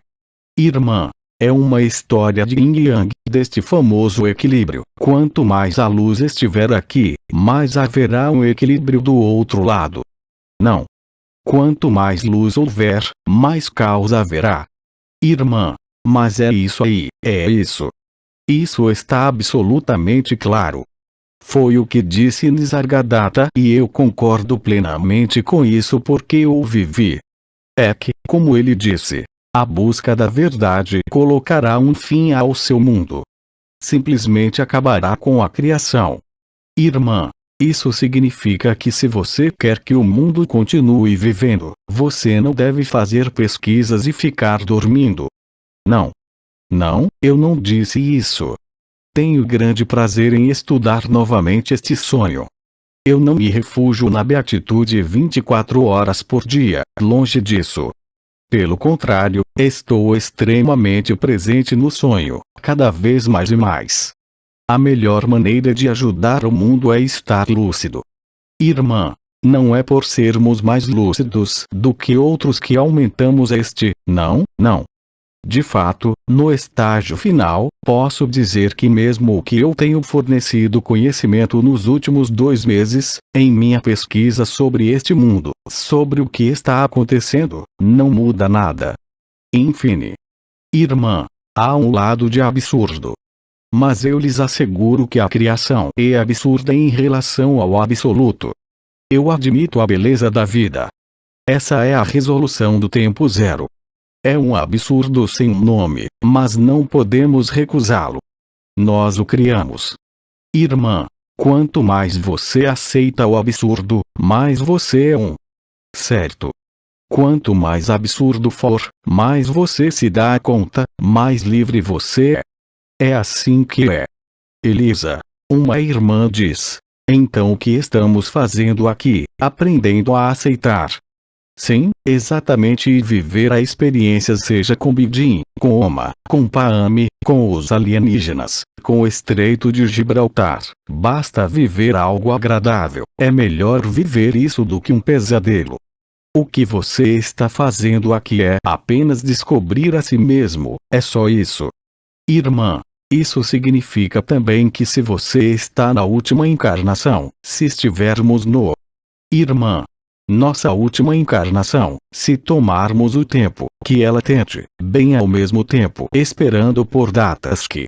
Irmã, é uma história de yin e yang, deste famoso equilíbrio. Quanto mais a luz estiver aqui, mais haverá um equilíbrio do outro lado. Não. Quanto mais luz houver, mais caos haverá. Irmã, mas é isso aí, é isso. Isso está absolutamente claro. Foi o que disse Nisargadatta e eu concordo plenamente com isso porque eu o vivi. É que, como ele disse, a busca da verdade colocará um fim ao seu mundo. Simplesmente acabará com a criação. Irmã, isso significa que se você quer que o mundo continue vivendo, você não deve fazer pesquisas e ficar dormindo. Não. Não, eu não disse isso. Tenho grande prazer em estudar novamente este sonho. Eu não me refugio na beatitude 24 horas por dia, longe disso. Pelo contrário, estou extremamente presente no sonho, cada vez mais e mais. A melhor maneira de ajudar o mundo é estar lúcido. Irmã, não é por sermos mais lúcidos do que outros que aumentamos não. De fato, no estágio final, posso dizer que mesmo o que eu tenho fornecido conhecimento nos últimos 2 meses, em minha pesquisa sobre este mundo, sobre o que está acontecendo, não muda nada. Enfim. Irmã, há um lado de absurdo. Mas eu lhes asseguro que a criação é absurda em relação ao absoluto. Eu admito a beleza da vida. Essa é a resolução do tempo zero. É um absurdo sem nome, mas não podemos recusá-lo. Nós o criamos. Irmã, quanto mais você aceita o absurdo, mais você é um. Certo? Quanto mais absurdo for, mais você se dá conta, mais livre você é. É assim que é. Elisa, uma irmã diz. Então o que estamos fazendo aqui? Aprendendo a aceitar. Sim, exatamente, e viver a experiência, seja com Bidin, com Oma, com Paame, com os alienígenas, com o Estreito de Gibraltar. Basta viver algo agradável. É melhor viver isso do que um pesadelo. O que você está fazendo aqui é apenas descobrir a si mesmo, é só isso. Irmã, isso significa também que se você está na última encarnação, se estivermos no Irmã, nossa última encarnação, se tomarmos o tempo que ela tente, bem ao mesmo tempo esperando por datas que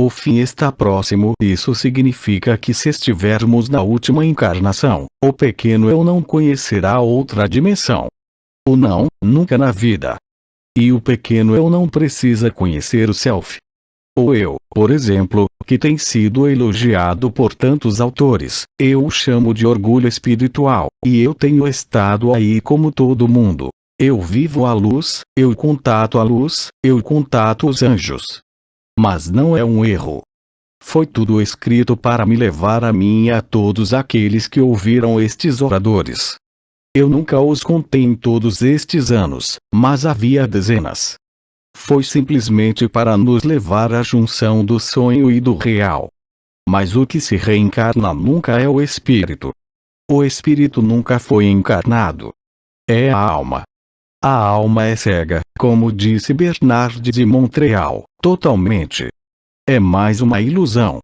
o fim está próximo, isso significa que se estivermos na última encarnação, o pequeno eu não conhecerá outra dimensão. O não, nunca na vida. E o pequeno eu não precisa conhecer o self. O eu, por exemplo, que tem sido elogiado por tantos autores, eu o chamo de orgulho espiritual, e eu tenho estado aí como todo mundo. Eu vivo a luz, eu contato a luz, eu contato os anjos. Mas não é um erro. Foi tudo escrito para me levar a mim e a todos aqueles que ouviram estes oradores. Eu nunca os contei em todos estes anos, mas havia dezenas. Foi simplesmente para nos levar à junção do sonho e do real. Mas o que se reencarna nunca é o espírito. O espírito nunca foi encarnado. É a alma. A alma é cega, como disse Bernard de Montreal, totalmente. É mais uma ilusão.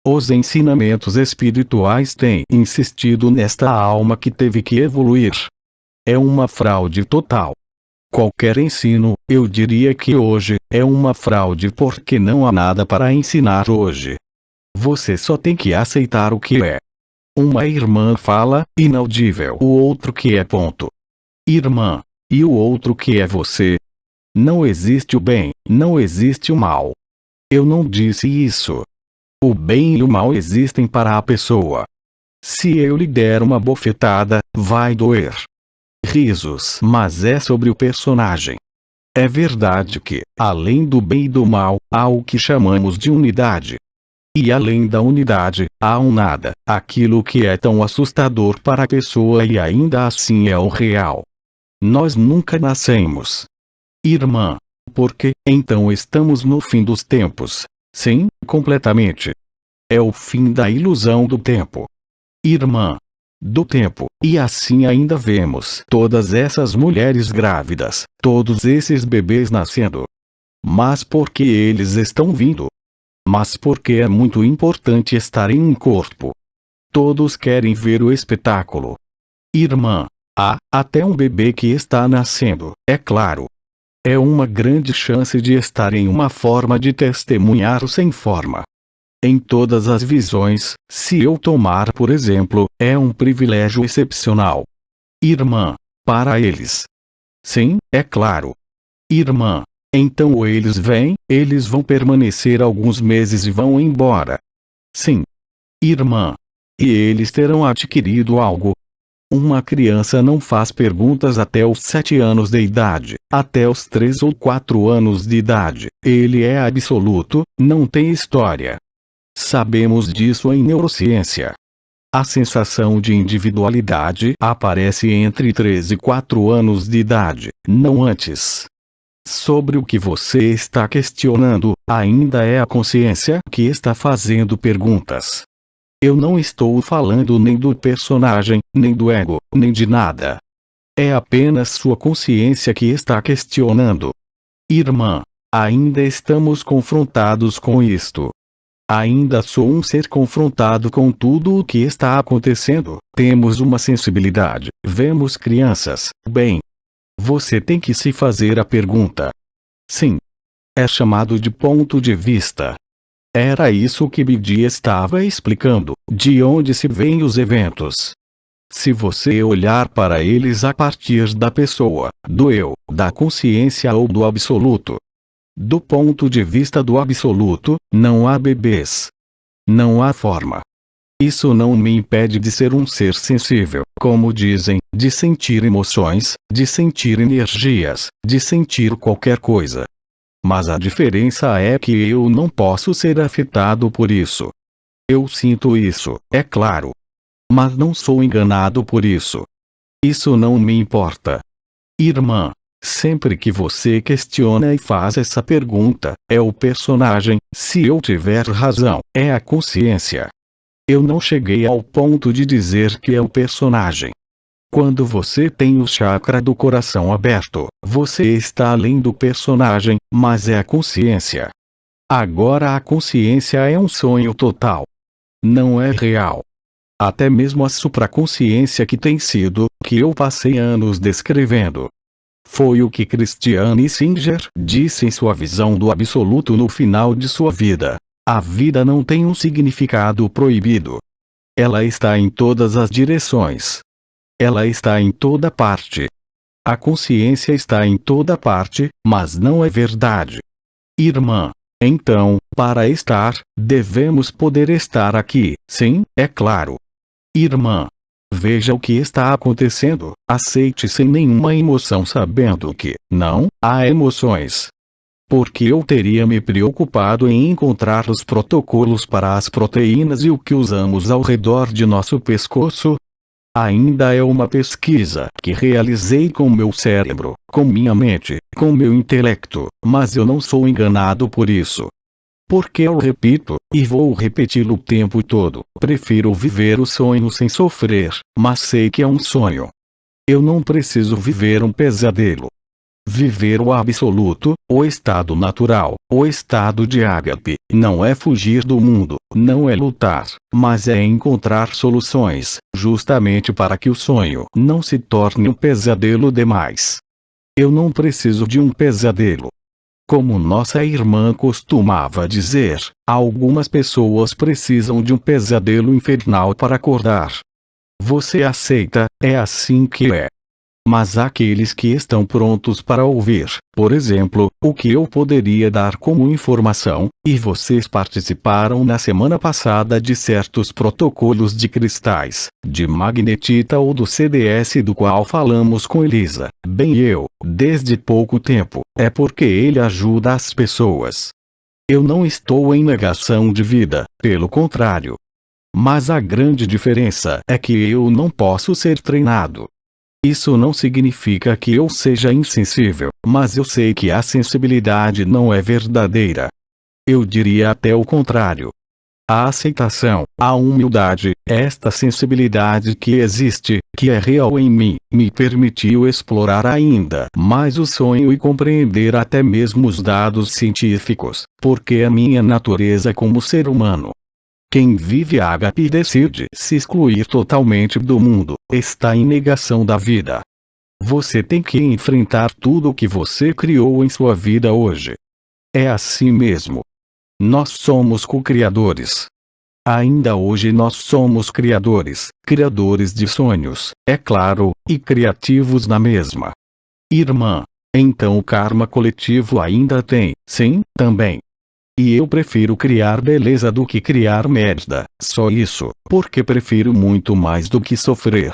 Os ensinamentos espirituais têm insistido nesta alma que teve que evoluir. É uma fraude total. Qualquer ensino, eu diria que hoje, é uma fraude porque não há nada para ensinar hoje. Você só tem que aceitar o que é. Uma irmã fala, inaudível. O outro que é ponto. Irmã. E o outro que é você. Não existe o bem, não existe o mal. Eu não disse isso. O bem e o mal existem para a pessoa. Se eu lhe der uma bofetada, vai doer. Risos, mas é sobre o personagem. É verdade que, além do bem e do mal, há o que chamamos de unidade. E além da unidade, há um nada, aquilo que é tão assustador para a pessoa e ainda assim é o real. Nós nunca nascemos. Irmã. Porque, então estamos no fim dos tempos. Sim, completamente. É o fim da ilusão do tempo. Irmã. Do tempo, e assim ainda vemos todas essas mulheres grávidas, todos esses bebês nascendo. Mas por que eles estão vindo? Mas porque é muito importante estar em um corpo. Todos querem ver o espetáculo. Irmã, há até um bebê que está nascendo, é claro. É uma grande chance de estar em uma forma de testemunhar o sem forma. Em todas as visões, se eu tomar por exemplo, é um privilégio excepcional. Irmã. Para eles. Sim, é claro. Irmã. Então eles vêm, eles vão permanecer alguns meses e vão embora. Sim. Irmã. E eles terão adquirido algo. Uma criança não faz perguntas até os 7 anos de idade, até os 3 ou 4 anos de idade. Ele é absoluto, não tem história. Sabemos disso em neurociência. A sensação de individualidade aparece entre 3 e 4 anos de idade, não antes. Sobre o que você está questionando, ainda é a consciência que está fazendo perguntas. Eu não estou falando nem do personagem, nem do ego, nem de nada. É apenas sua consciência que está questionando. Irmã, ainda estamos confrontados com isto. Ainda sou um ser confrontado com tudo o que está acontecendo. Temos uma sensibilidade, vemos crianças, bem. Você tem que se fazer a pergunta. Sim. É chamado de ponto de vista. Era isso que Bidi estava explicando, de onde se vêm os eventos. Se você olhar para eles a partir da pessoa, do eu, da consciência ou do absoluto. Do ponto de vista do absoluto, não há bebês. Não há forma. Isso não me impede de ser um ser sensível, como dizem, de sentir emoções, de sentir energias, de sentir qualquer coisa. Mas a diferença é que eu não posso ser afetado por isso. Eu sinto isso, é claro. Mas não sou enganado por isso. Isso não me importa. Irmã, sempre que você questiona e faz essa pergunta, é o personagem, se eu tiver razão, é a consciência. Eu não cheguei ao ponto de dizer que é o personagem. Quando você tem o chakra do coração aberto, você está além do personagem, mas é a consciência. Agora a consciência é um sonho total. Não é real. Até mesmo a supraconsciência que tem sido, que eu passei anos descrevendo. Foi o que Christiane Singer disse em sua visão do absoluto no final de sua vida. A vida não tem um significado proibido. Ela está em todas as direções. Ela está em toda parte. A consciência está em toda parte, mas não é verdade. Irmã. Então, para estar, devemos poder estar aqui, sim, é claro. Irmã. Veja o que está acontecendo, aceite sem nenhuma emoção sabendo que, não, há emoções. Porque eu teria me preocupado em encontrar os protocolos para as proteínas e o que usamos ao redor de nosso pescoço? Ainda é uma pesquisa que realizei com meu cérebro, com minha mente, com meu intelecto, mas eu não sou enganado por isso. Porque eu repito, e vou repeti-lo o tempo todo, prefiro viver o sonho sem sofrer, mas sei que é um sonho. Eu não preciso viver um pesadelo. Viver o absoluto, o estado natural, o estado de ágape, não é fugir do mundo, não é lutar, mas é encontrar soluções, justamente para que o sonho não se torne um pesadelo demais. Eu não preciso de um pesadelo. Como nossa irmã costumava dizer, algumas pessoas precisam de um pesadelo infernal para acordar. Você aceita, é assim que é. Mas há aqueles que estão prontos para ouvir, por exemplo, o que eu poderia dar como informação, e vocês participaram na semana passada de certos protocolos de cristais, de magnetita ou do CDS do qual falamos com Elisa, bem eu, desde pouco tempo, é porque ele ajuda as pessoas. Eu não estou em negação de vida, pelo contrário. Mas a grande diferença é que eu não posso ser treinado. Isso não significa que eu seja insensível, mas eu sei que a sensibilidade não é verdadeira. Eu diria até o contrário. A aceitação, a humildade, esta sensibilidade que existe, que é real em mim, me permitiu explorar ainda mais o sonho e compreender até mesmo os dados científicos, porque a minha natureza como ser humano. Quem vive ágape e decide se excluir totalmente do mundo, está em negação da vida. Você tem que enfrentar tudo o que você criou em sua vida hoje. É assim mesmo. Nós somos co-criadores. Ainda hoje nós somos criadores, criadores de sonhos, é claro, e criativos na mesma. Irmã. Então o karma coletivo ainda tem, sim, também. E eu prefiro criar beleza do que criar merda, só isso, porque prefiro muito mais do que sofrer.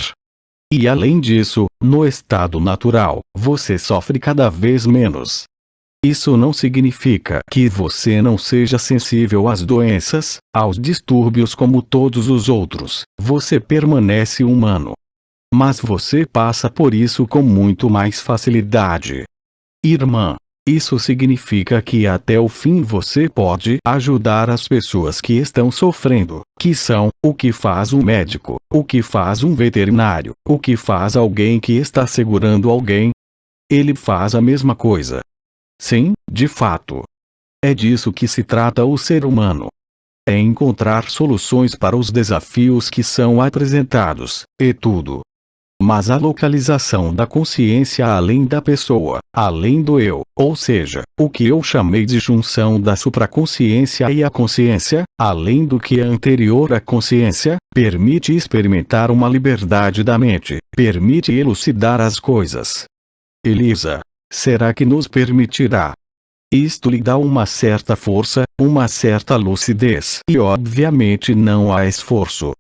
E além disso, no estado natural, você sofre cada vez menos. Isso não significa que você não seja sensível às doenças, aos distúrbios como todos os outros, você permanece humano. Mas você passa por isso com muito mais facilidade. Irmã. Isso significa que até o fim você pode ajudar as pessoas que estão sofrendo, que são, o que faz um médico, o que faz um veterinário, o que faz alguém que está segurando alguém. Ele faz a mesma coisa. Sim, de fato. É disso que se trata o ser humano. É encontrar soluções para os desafios que são apresentados, e tudo. Mas a localização da consciência além da pessoa, além do eu, ou seja, o que eu chamei de junção da supraconsciência e a consciência, além do que é anterior à consciência, permite experimentar uma liberdade da mente, permite elucidar as coisas. Elisa, será que nos permitirá? Isto lhe dá uma certa força, uma certa lucidez e obviamente não há esforço.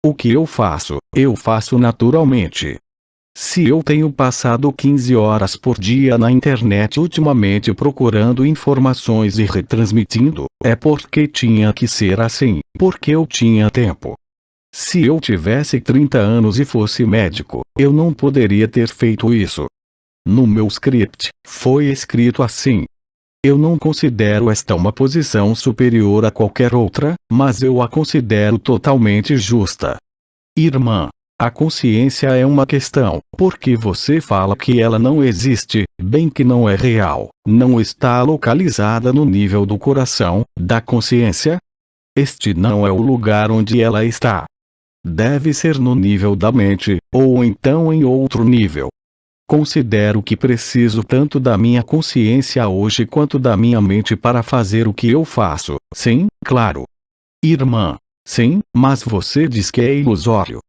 O que eu faço naturalmente. Se eu tenho passado 15 horas por dia na internet ultimamente procurando informações e retransmitindo, é porque tinha que ser assim, porque eu tinha tempo. Se eu tivesse 30 anos e fosse médico, eu não poderia ter feito isso. No meu script, foi escrito assim. Eu não considero esta uma posição superior a qualquer outra, mas eu a considero totalmente justa. Irmã, a consciência é uma questão, porque você fala que ela não existe, bem que não é real, não está localizada no nível do coração, da consciência? Este não é o lugar onde ela está. Deve ser no nível da mente, ou então em outro nível. Considero que preciso tanto da minha consciência hoje quanto da minha mente para fazer o que eu faço, sim, claro. Irmã. Sim, mas você diz que é ilusório.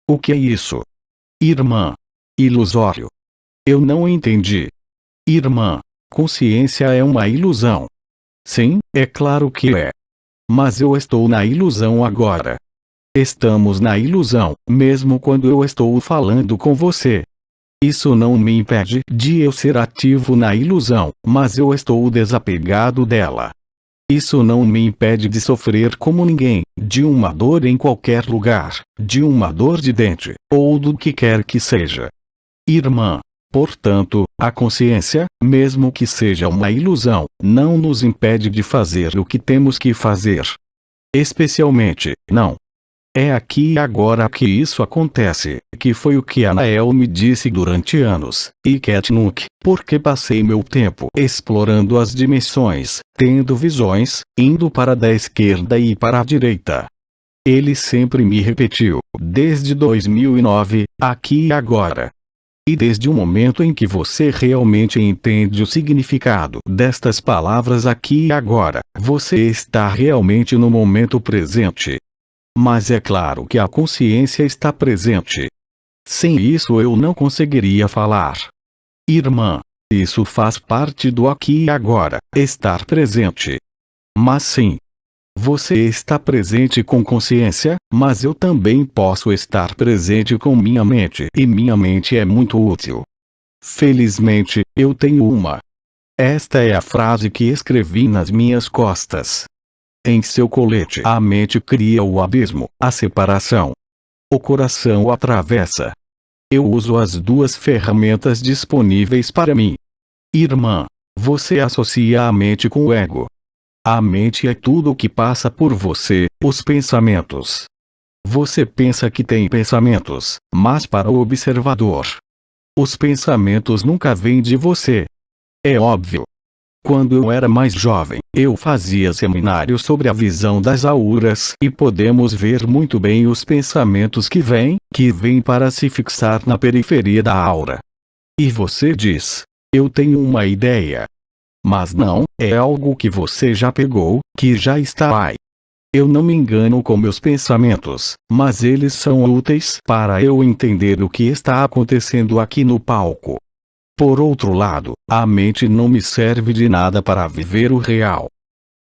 O que é isso? Irmã. Ilusório. Eu não entendi. Irmã. Consciência é uma ilusão. Sim, é claro que é. Mas eu estou na ilusão agora. Estamos na ilusão, mesmo quando eu estou falando com você. Isso não me impede de eu ser ativo na ilusão, mas eu estou desapegado dela. Isso não me impede de sofrer como ninguém, de uma dor em qualquer lugar, de uma dor de dente, ou do que quer que seja. Irmã. Portanto, a consciência, mesmo que seja uma ilusão, não nos impede de fazer o que temos que fazer. Especialmente, não. É aqui e agora que isso acontece, que foi o que Anael me disse durante anos, e Ketnuk, porque passei meu tempo explorando as dimensões, tendo visões, indo para da esquerda e para a direita. Ele sempre me repetiu, desde 2009, aqui e agora. E desde o momento em que você realmente entende o significado destas palavras aqui e agora, você está realmente no momento presente. Mas é claro que a consciência está presente. Sem isso eu não conseguiria falar. Irmã, isso faz parte do aqui e agora, estar presente. Mas sim. Você está presente com consciência, mas eu também posso estar presente com minha mente e minha mente é muito útil. Felizmente, eu tenho uma. Esta é a frase que escrevi nas minhas costas. Em seu colete a mente cria o abismo, a separação. O coração o atravessa. Eu uso as duas ferramentas disponíveis para mim. Irmã, você associa a mente com o ego. A mente é tudo o que passa por você, os pensamentos. Você pensa que tem pensamentos, mas para o observador, os pensamentos nunca vêm de você. É óbvio. Quando eu era mais jovem, eu fazia seminários sobre a visão das auras e podemos ver muito bem os pensamentos que vêm para se fixar na periferia da aura. E você diz, eu tenho uma ideia. Mas não, é algo que você já pegou, que já está aí. Eu não me engano com meus pensamentos, mas eles são úteis para eu entender o que está acontecendo aqui no palco. Por outro lado, a mente não me serve de nada para viver o real.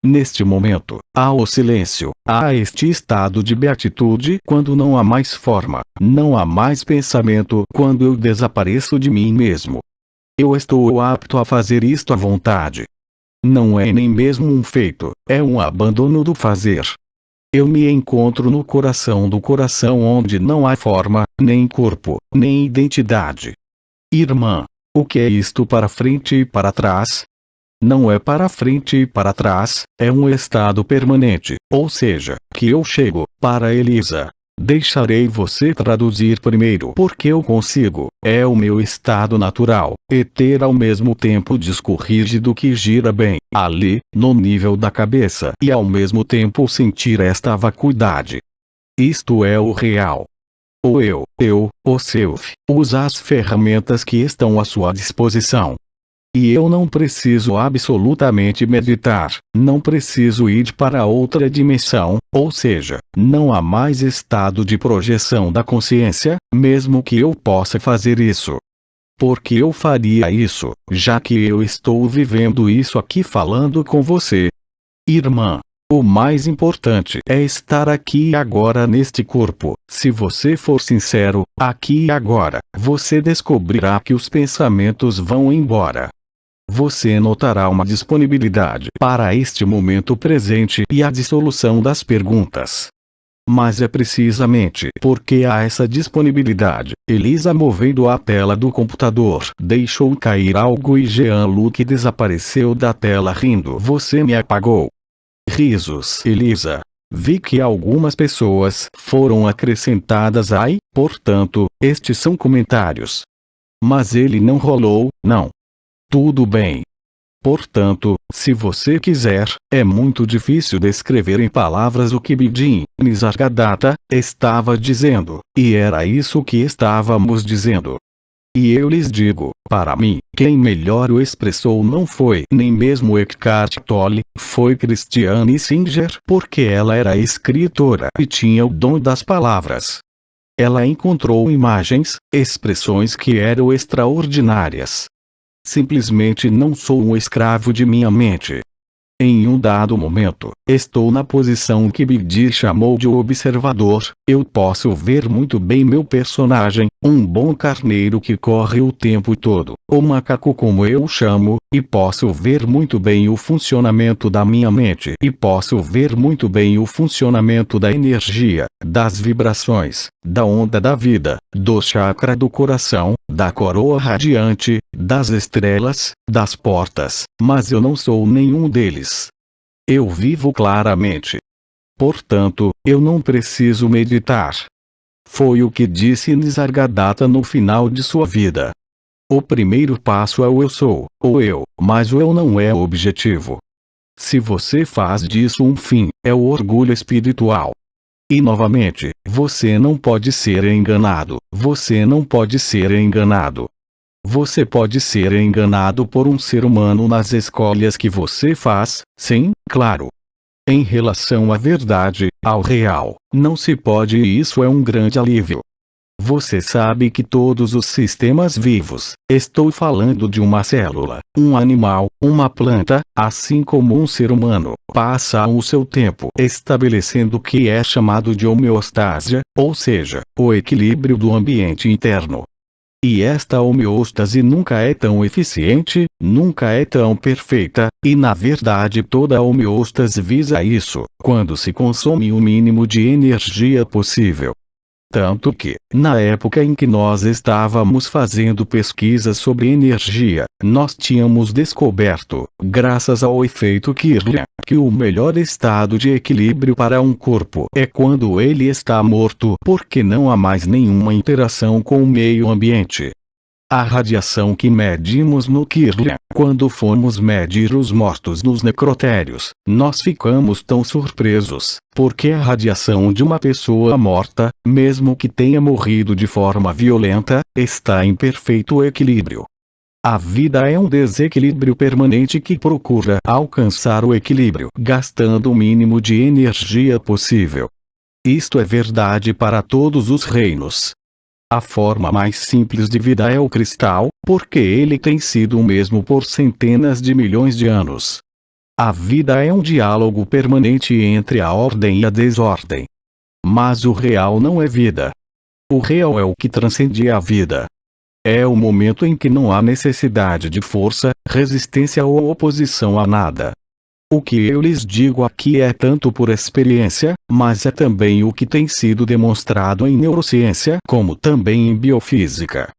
Neste momento, há o silêncio, há este estado de beatitude quando não há mais forma, não há mais pensamento, quando eu desapareço de mim mesmo. Eu estou apto a fazer isto à vontade. Não é nem mesmo um feito, é um abandono do fazer. Eu me encontro no coração do coração onde não há forma, nem corpo, nem identidade. Irmã, o que é isto para frente e para trás? Não é para frente e para trás, é um estado permanente, ou seja, que eu chego, para Elisa. Deixarei você traduzir primeiro porque eu consigo, é o meu estado natural, e ter ao mesmo tempo disco rígido que gira bem, ali, no nível da cabeça e ao mesmo tempo sentir esta vacuidade. Isto é o real. O eu, o self, usa as ferramentas que estão à sua disposição. E eu não preciso absolutamente meditar, não preciso ir para outra dimensão, ou seja, não há mais estado de projeção da consciência, mesmo que eu possa fazer isso. Porque eu faria isso, já que eu estou vivendo isso aqui falando com você. Irmã, o mais importante é estar aqui e agora neste corpo. Se você for sincero, aqui e agora, você descobrirá que os pensamentos vão embora. Você notará uma disponibilidade para este momento presente e a dissolução das perguntas. Mas é precisamente porque há essa disponibilidade. Elisa, movendo a tela do computador, deixou cair algo e Jean-Luc desapareceu da tela rindo. Você me apagou. Risos. Elisa. Vi que algumas pessoas foram acrescentadas aí, portanto, estes são comentários. Mas ele não rolou, não. Tudo bem. Portanto, se você quiser, é muito difícil descrever em palavras o que Bidin, Nisargadatta, estava dizendo, e era isso que estávamos dizendo. E eu lhes digo, para mim, quem melhor o expressou não foi nem mesmo Eckhart Tolle, foi Christiane Singer, porque ela era escritora e tinha o dom das palavras. Ela encontrou imagens, expressões que eram extraordinárias. Simplesmente não sou um escravo de minha mente. Em um dado momento, estou na posição que Bidin chamou de observador. Eu posso ver muito bem meu personagem, um bom carneiro que corre o tempo todo, o macaco como eu chamo, e posso ver muito bem o funcionamento da minha mente e posso ver muito bem o funcionamento da energia, das vibrações, da onda da vida, do chakra do coração, da coroa radiante, das estrelas, das portas, mas eu não sou nenhum deles. Eu vivo claramente. Portanto, eu não preciso meditar. Foi o que disse Nisargadatta no final de sua vida. O primeiro passo é o eu sou, ou eu, mas o eu não é o objetivo. Se você faz disso um fim, é o orgulho espiritual. E novamente, você não pode ser enganado, você não pode ser enganado. Você pode ser enganado por um ser humano nas escolhas que você faz, sim, claro. Em relação à verdade, ao real, não se pode e isso é um grande alívio. Você sabe que todos os sistemas vivos, estou falando de uma célula, um animal, uma planta, assim como um ser humano, passam o seu tempo estabelecendo o que é chamado de homeostase, ou seja, o equilíbrio do ambiente interno. E esta homeostase nunca é tão eficiente, nunca é tão perfeita, e na verdade toda a homeostase visa isso, quando se consome o mínimo de energia possível. Tanto que, na época em que nós estávamos fazendo pesquisas sobre energia, nós tínhamos descoberto, graças ao efeito Kirlian, que o melhor estado de equilíbrio para um corpo é quando ele está morto, porque não há mais nenhuma interação com o meio ambiente. A radiação que medimos no Kirlian, quando fomos medir os mortos nos necrotérios, nós ficamos tão surpresos, porque a radiação de uma pessoa morta, mesmo que tenha morrido de forma violenta, está em perfeito equilíbrio. A vida é um desequilíbrio permanente que procura alcançar o equilíbrio gastando o mínimo de energia possível. Isto é verdade para todos os reinos. A forma mais simples de vida é o cristal, porque ele tem sido o mesmo por centenas de milhões de anos. A vida é um diálogo permanente entre a ordem e a desordem. Mas o real não é vida. O real é o que transcende a vida. É o momento em que não há necessidade de força, resistência ou oposição a nada. O que eu lhes digo aqui é tanto por experiência, mas é também o que tem sido demonstrado em neurociência como também em biofísica.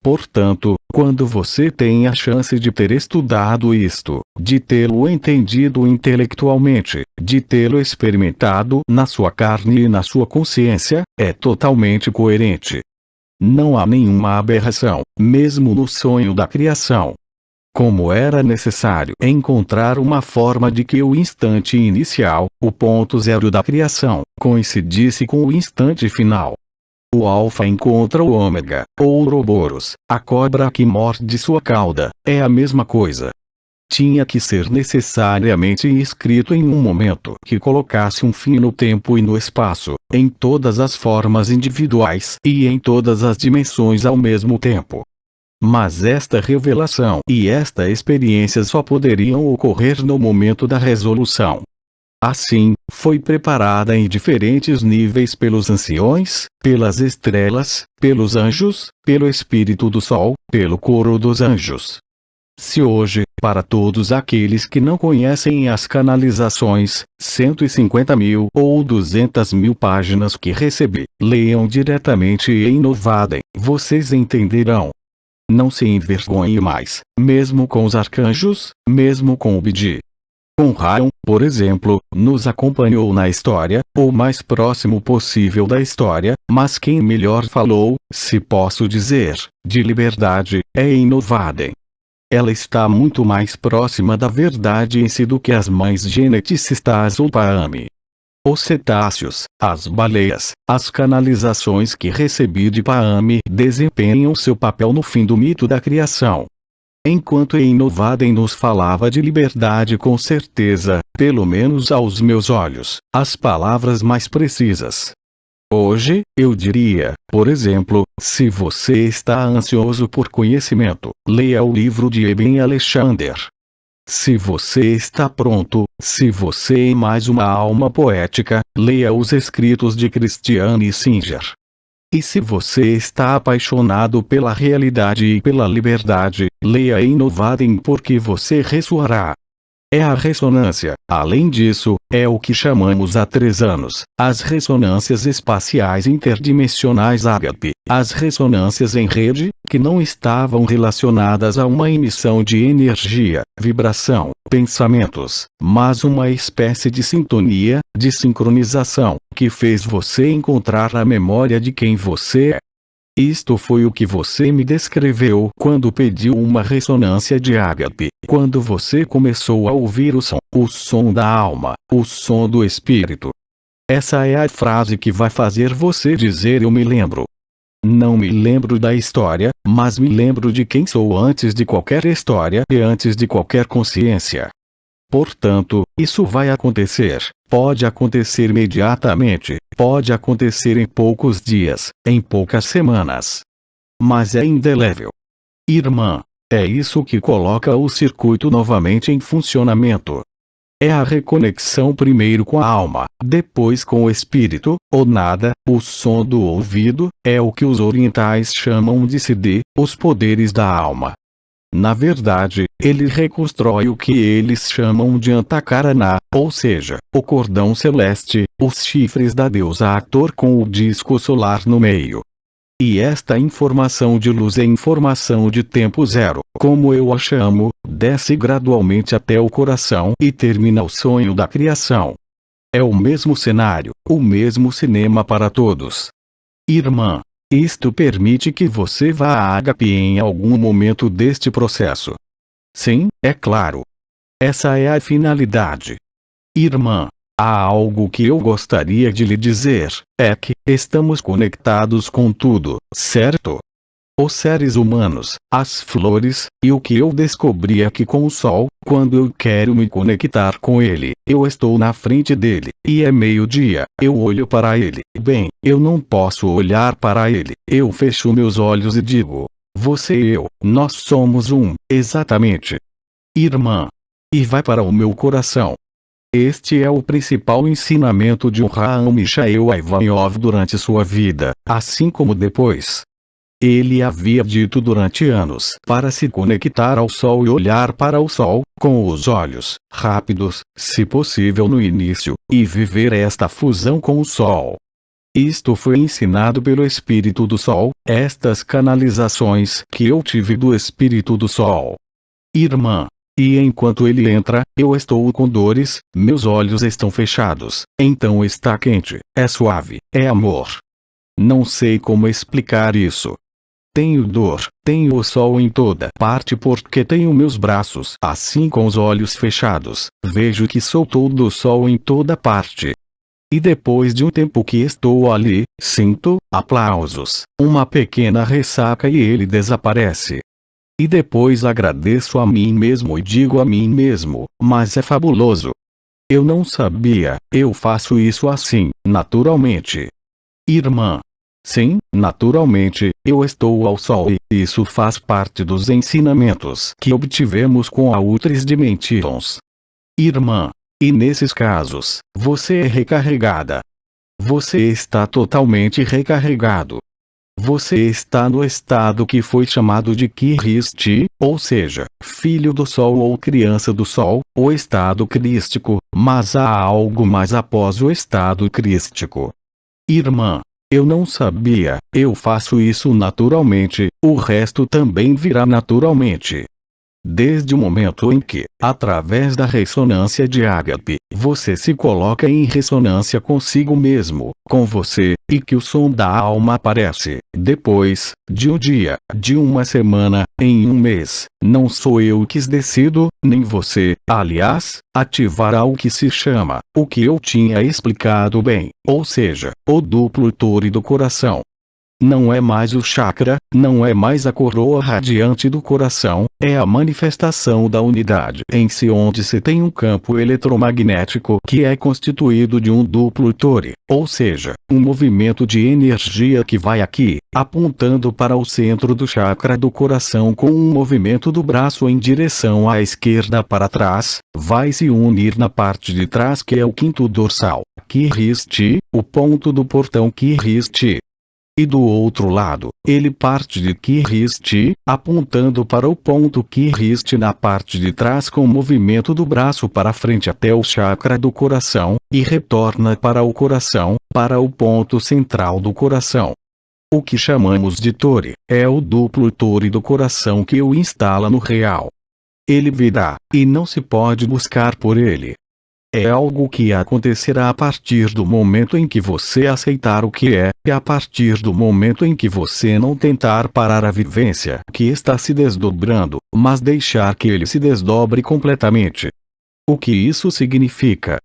Portanto, quando você tem a chance de ter estudado isto, de tê-lo entendido intelectualmente, de tê-lo experimentado na sua carne e na sua consciência, é totalmente coerente. Não há nenhuma aberração, mesmo no sonho da criação. Como era necessário encontrar uma forma de que o instante inicial, o ponto zero da criação, coincidisse com o instante final. O alfa encontra o ômega, ou Ouroboros, a cobra que morde sua cauda, é a mesma coisa. Tinha que ser necessariamente escrito em um momento que colocasse um fim no tempo e no espaço, em todas as formas individuais e em todas as dimensões ao mesmo tempo. Mas esta revelação e esta experiência só poderiam ocorrer no momento da resolução. Assim, foi preparada em diferentes níveis pelos anciões, pelas estrelas, pelos anjos, pelo espírito do sol, pelo coro dos anjos. Se hoje, para todos aqueles que não conhecem as canalizações, 150.000 ou 200.000 páginas que recebi, leiam diretamente em Novadem, vocês entenderão. Não se envergonhe mais, mesmo com os arcanjos, mesmo com o Bidi. Com Raon, por exemplo, nos acompanhou na história, o mais próximo possível da história, mas quem melhor falou, se posso dizer, de liberdade, é em Novadem. Ela está muito mais próxima da verdade em si do que as mães geneticistas ou Paami. Os cetáceos, as baleias, as canalizações que recebi de Paami desempenham seu papel no fim do mito da criação. Enquanto em Novadem nos falava de liberdade com certeza, pelo menos aos meus olhos, as palavras mais precisas. Hoje, eu diria, por exemplo, se você está ansioso por conhecimento, leia o livro de Ibn Alexander. Se você está pronto, se você é mais uma alma poética, leia os escritos de Christiane Singer. E se você está apaixonado pela realidade e pela liberdade, leia em Novadem porque você ressoará. É a ressonância, além disso, é o que chamamos há 3 anos, as ressonâncias espaciais interdimensionais ágape, as ressonâncias em rede, que não estavam relacionadas a uma emissão de energia, vibração, pensamentos, mas uma espécie de sintonia, de sincronização, que fez você encontrar a memória de quem você é. Isto foi o que você me descreveu quando pediu uma ressonância de ágape, quando você começou a ouvir o som da alma, o som do espírito. Essa é a frase que vai fazer você dizer eu me lembro. Não me lembro da história, mas me lembro de quem sou antes de qualquer história e antes de qualquer consciência. Portanto, isso vai acontecer, pode acontecer imediatamente, pode acontecer em poucos dias, em poucas semanas. Mas é indelével. Irmã, é isso que coloca o circuito novamente em funcionamento. É a reconexão primeiro com a alma, depois com o espírito, ou nada, o som do ouvido, é o que os orientais chamam de Siddhi, os poderes da alma. Na verdade, ele reconstrói o que eles chamam de Antakarana, ou seja, o cordão celeste, os chifres da deusa Hathor com o disco solar no meio. E esta informação de luz é informação de tempo zero, como eu a chamo, desce gradualmente até o coração e termina o sonho da criação. É o mesmo cenário, o mesmo cinema para todos. Irmã, isto permite que você vá a ágape em algum momento deste processo. Sim, é claro. Essa é a finalidade. Irmã, há algo que eu gostaria de lhe dizer, é que estamos conectados com tudo, certo? os seres humanos, as flores, e o que eu descobri é que com o sol, quando eu quero me conectar com ele, eu estou na frente dele, e é meio-dia, eu olho para ele. Bem, eu não posso olhar para ele, eu fecho meus olhos e digo: você e eu, nós somos um, exatamente. Irmã. E vai para o meu coração. Este é o principal ensinamento de Avraham Mishael Ivanov durante sua vida, assim como depois. Ele havia dito durante anos para se conectar ao sol e olhar para o sol, com os olhos, rápidos, se possível no início, e viver esta fusão com o sol. Isto foi ensinado pelo Espírito do Sol, estas canalizações que eu tive do Espírito do Sol. Irmã. E enquanto ele entra, eu estou com dores, meus olhos estão fechados, então está quente, é suave, é amor. Não sei como explicar isso. Tenho dor, tenho o sol em toda parte porque tenho meus braços assim com os olhos fechados, vejo que sou todo o sol em toda parte. E depois de um tempo que estou ali, sinto aplausos, uma pequena ressaca e ele desaparece. E depois agradeço a mim mesmo e digo a mim mesmo, mas é fabuloso. Eu não sabia, eu faço isso assim, naturalmente. Irmã. Sim, naturalmente, eu estou ao sol e isso faz parte dos ensinamentos que obtivemos com a Outras Dimensions. Irmã. E nesses casos, você é recarregada. Você está totalmente recarregado. Você está no estado que foi chamado de Krishti, ou seja, filho do sol ou criança do sol, o estado crístico, mas há algo mais após o estado crístico. Irmã. Eu não sabia, eu faço isso naturalmente, o resto também virá naturalmente. Desde o momento em que, através da ressonância de ágape, você se coloca em ressonância consigo mesmo, com você, e que o som da alma aparece, depois, de um dia, de uma semana, em um mês, não sou eu que decido, nem você, aliás, ativará o que se chama, o que eu tinha explicado bem, ou seja, o duplo tori do coração. Não é mais o chakra, não é mais a coroa radiante do coração, é a manifestação da unidade em si onde se tem um campo eletromagnético que é constituído de um duplo tori, ou seja, um movimento de energia que vai aqui, apontando para o centro do chakra do coração com um movimento do braço em direção à esquerda para trás, vai se unir na parte de trás que é o quinto dorsal, Krishti, o ponto do portão Krishti. E do outro lado, ele parte de Krishti, apontando para o ponto Krishti na parte de trás com o movimento do braço para frente até o chakra do coração, e retorna para o coração, para o ponto central do coração. O que chamamos de tori, é o duplo tori do coração que o instala no real. Ele virá, e não se pode buscar por ele. É algo que acontecerá a partir do momento em que você aceitar o que é, e a partir do momento em que você não tentar parar a vivência que está se desdobrando, mas deixar que ele se desdobre completamente. O que isso significa?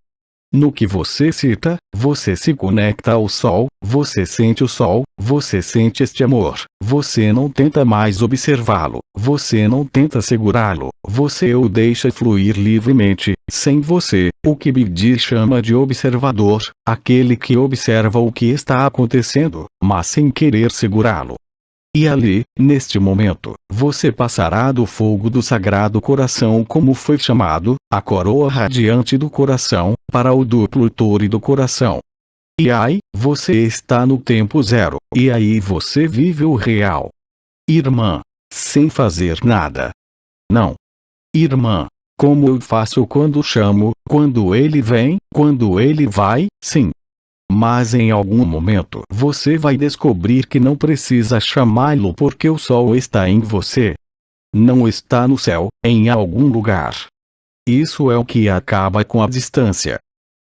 No que você cita, você se conecta ao sol, você sente o sol, você sente este amor, você não tenta mais observá-lo, você não tenta segurá-lo, você o deixa fluir livremente, sem você, o que Bigdi chama de observador, aquele que observa o que está acontecendo, mas sem querer segurá-lo. E ali, neste momento, você passará do fogo do Sagrado Coração como foi chamado, a coroa radiante do coração, para o duplo tori do coração. E aí, você está no tempo zero, e aí você vive o real. Irmã. Sem fazer nada. Não. Irmã. Como eu faço quando chamo, quando ele vem, quando ele vai, sim. Mas em algum momento você vai descobrir que não precisa chamá-lo porque o sol está em você. Não está no céu, em algum lugar. Isso é o que acaba com a distância.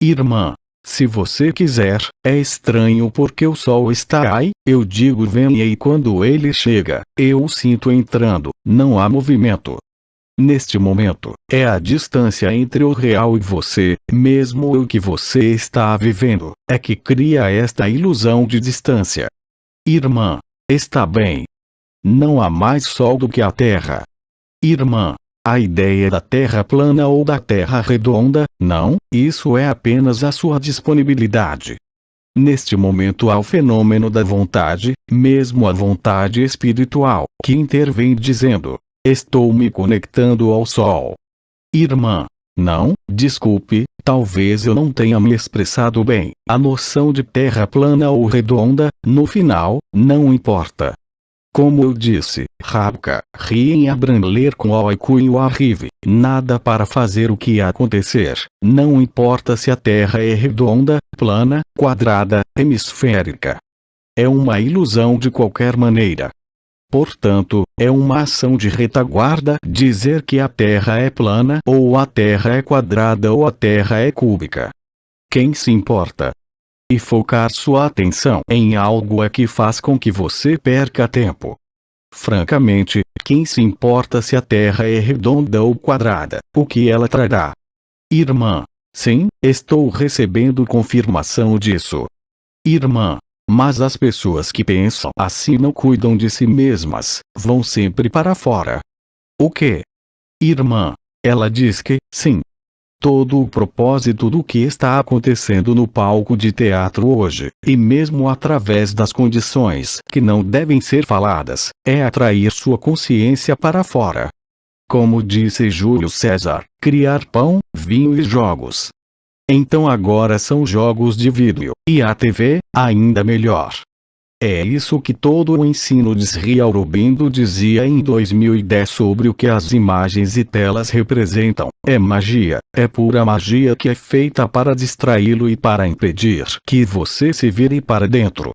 Irmã, se você quiser, é estranho porque o sol está aí, eu digo venha e quando ele chega, eu o sinto entrando, não há movimento. Neste momento, é a distância entre o real e você, mesmo o que você está vivendo, é que cria esta ilusão de distância. Irmã, está bem. Não há mais Sol do que a Terra. Irmã, a ideia da Terra plana ou da Terra redonda, não, isso é apenas a sua disponibilidade. Neste momento há o fenômeno da vontade, mesmo a vontade espiritual, que intervém dizendo: estou me conectando ao Sol. Irmã, não, desculpe, talvez eu não tenha me expressado bem. A noção de terra plana ou redonda, no final, não importa. Como eu disse, Rabka, riem Abramler com Oiku e o Arrive, nada para fazer o que acontecer, não importa se a Terra é redonda, plana, quadrada, hemisférica. É uma ilusão de qualquer maneira. Portanto, é uma ação de retaguarda dizer que a Terra é plana ou a Terra é quadrada ou a Terra é cúbica. Quem se importa? E focar sua atenção em algo é que faz com que você perca tempo. Francamente, quem se importa se a Terra é redonda ou quadrada, o que ela trará? Irmã, sim, estou recebendo confirmação disso. Irmã, mas as pessoas que pensam assim não cuidam de si mesmas, vão sempre para fora. O quê? Irmã, ela diz que, sim. Todo o propósito do que está acontecendo no palco de teatro hoje, e mesmo através das condições que não devem ser faladas, é atrair sua consciência para fora. Como disse Júlio César, criar pão, vinho e jogos. Então agora são jogos de vídeo, e a TV, ainda melhor. É isso que todo o ensino de Sri Aurobindo dizia em 2010 sobre o que as imagens e telas representam. É magia, é pura magia que é feita para distraí-lo e para impedir que você se vire para dentro.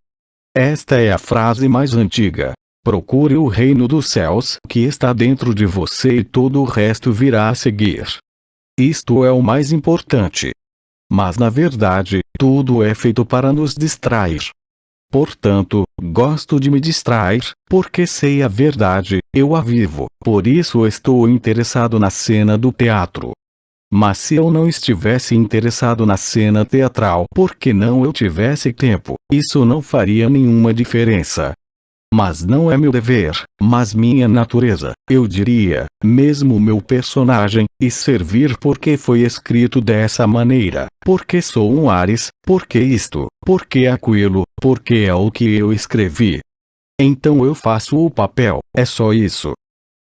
Esta é a frase mais antiga. Procure o reino dos céus que está dentro de você e todo o resto virá a seguir. Isto é o mais importante. Mas na verdade, tudo é feito para nos distrair. Portanto, gosto de me distrair, porque sei a verdade, eu a vivo, por isso estou interessado na cena do teatro. Mas se eu não estivesse interessado na cena teatral porque não eu tivesse tempo, isso não faria nenhuma diferença. Mas não é meu dever, mas minha natureza, eu diria, mesmo meu personagem, e servir porque foi escrito dessa maneira, porque sou um Ares, porque isto, porque aquilo, porque é o que eu escrevi. Então eu faço o papel, é só isso.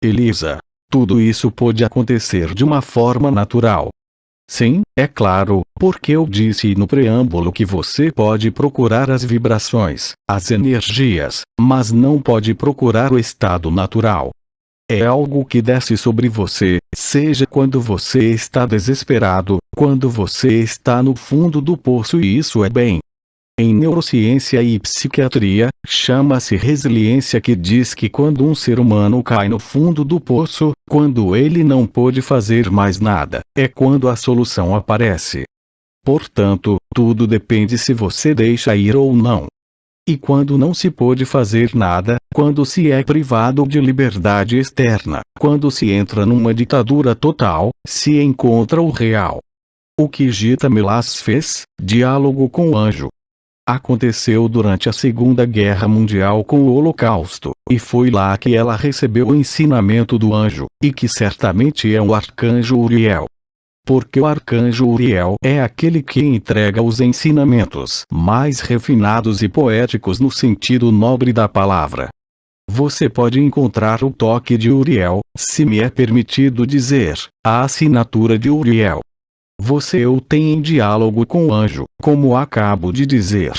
Elisa, tudo isso pode acontecer de uma forma natural. Sim, é claro, porque eu disse no preâmbulo que você pode procurar as vibrações, as energias, mas não pode procurar o estado natural. É algo que desce sobre você, seja quando você está desesperado, quando você está no fundo do poço, e isso é bem. Em neurociência e psiquiatria, chama-se resiliência, que diz que quando um ser humano cai no fundo do poço, quando ele não pode fazer mais nada, é quando a solução aparece. Portanto, tudo depende se você deixa ir ou não. E quando não se pode fazer nada, quando se é privado de liberdade externa, quando se entra numa ditadura total, se encontra o real. O que Gita Melas fez, diálogo com o anjo. Aconteceu durante a Segunda Guerra Mundial com o Holocausto, e foi lá que ela recebeu o ensinamento do anjo, e que certamente é o arcanjo Uriel. Porque o arcanjo Uriel é aquele que entrega os ensinamentos mais refinados e poéticos no sentido nobre da palavra. Você pode encontrar o toque de Uriel, se me é permitido dizer, a assinatura de Uriel. Você o tem em diálogo com o anjo, como acabo de dizer.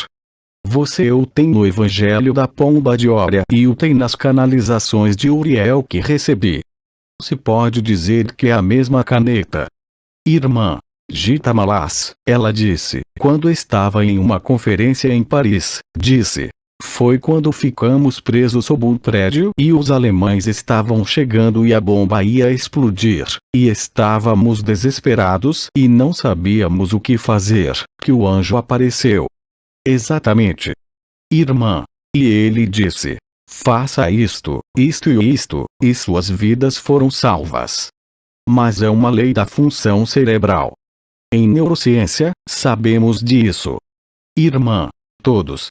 Você o tem no Evangelho da Pomba de Ória e o tem nas canalizações de Uriel que recebi. Se pode dizer que é a mesma caneta. Irmã Gita Malas, ela disse, quando estava em uma conferência em Paris, disse: foi quando ficamos presos sob um prédio e os alemães estavam chegando e a bomba ia explodir, e estávamos desesperados e não sabíamos o que fazer, que o anjo apareceu. Exatamente. Irmã. E ele disse: faça isto, isto e isto, e suas vidas foram salvas. Mas é uma lei da função cerebral. Em neurociência, sabemos disso. Irmã. Todos.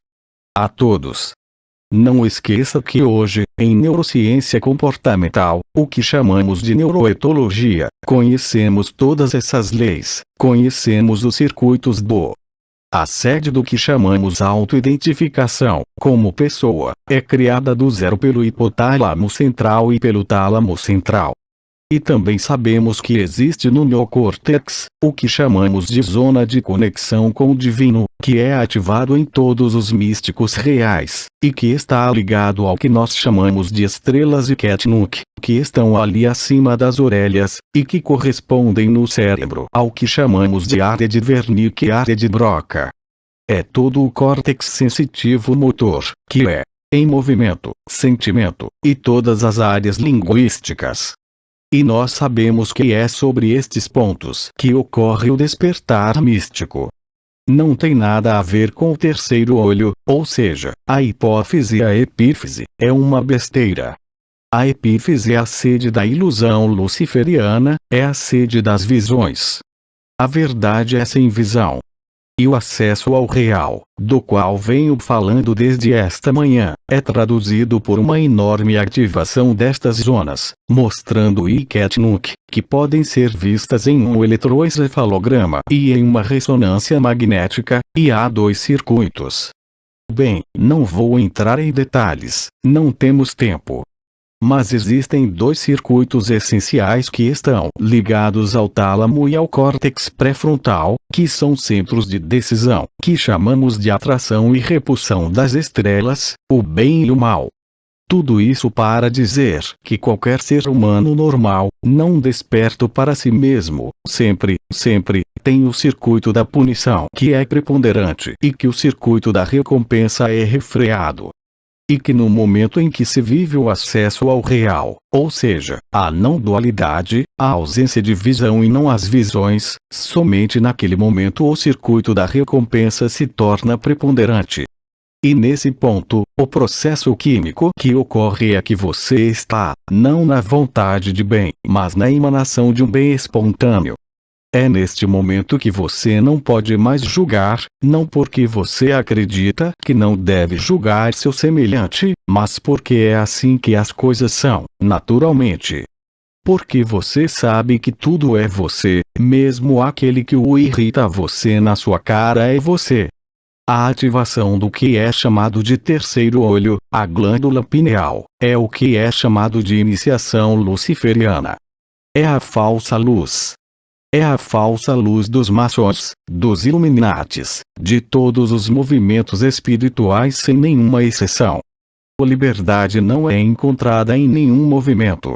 A todos. Não esqueça que hoje, em neurociência comportamental, o que chamamos de neuroetologia, conhecemos todas essas leis, conhecemos os circuitos a sede do que chamamos autoidentificação, como pessoa, é criada do zero pelo hipotálamo central e pelo tálamo central. E também sabemos que existe no neocórtex, o que chamamos de zona de conexão com o divino, que é ativado em todos os místicos reais, e que está ligado ao que nós chamamos de estrelas e Ketnuk, que estão ali acima das orelhas, e que correspondem no cérebro ao que chamamos de área de Wernicke e área de Broca. É todo o córtex sensitivo motor, que é, em movimento, sentimento, e todas as áreas linguísticas. E nós sabemos que é sobre estes pontos que ocorre o despertar místico. Não tem nada a ver com o terceiro olho, ou seja, a hipófise e a epífise, é uma besteira. A epífise é a sede da ilusão luciferiana, é a sede das visões. A verdade é sem visão. E o acesso ao real, do qual venho falando desde esta manhã, é traduzido por uma enorme ativação destas zonas, mostrando o Ketnuk, que podem ser vistas em um eletroencefalograma e em uma ressonância magnética, e há dois circuitos. Bem, não vou entrar em detalhes, não temos tempo. Mas existem dois circuitos essenciais que estão ligados ao tálamo e ao córtex pré-frontal, que são centros de decisão, que chamamos de atração e repulsão das estrelas, o bem e o mal. Tudo isso para dizer que qualquer ser humano normal, não desperto para si mesmo, sempre, tem o circuito da punição que é preponderante e que o circuito da recompensa é refreado. E que no momento em que se vive o acesso ao real, ou seja, a não dualidade, a ausência de visão e não as visões, somente naquele momento o circuito da recompensa se torna preponderante. E nesse ponto, o processo químico que ocorre é que você está, não na vontade de bem, mas na emanação de um bem espontâneo. É neste momento que você não pode mais julgar, não porque você acredita que não deve julgar seu semelhante, mas porque é assim que as coisas são, naturalmente. Porque você sabe que tudo é você, mesmo aquele que o irrita a você na sua cara é você. A ativação do que é chamado de terceiro olho, a glândula pineal, é o que é chamado de iniciação luciferiana. É a falsa luz. É a falsa luz dos maçons, dos Illuminatis, de todos os movimentos espirituais sem nenhuma exceção. A liberdade não é encontrada em nenhum movimento.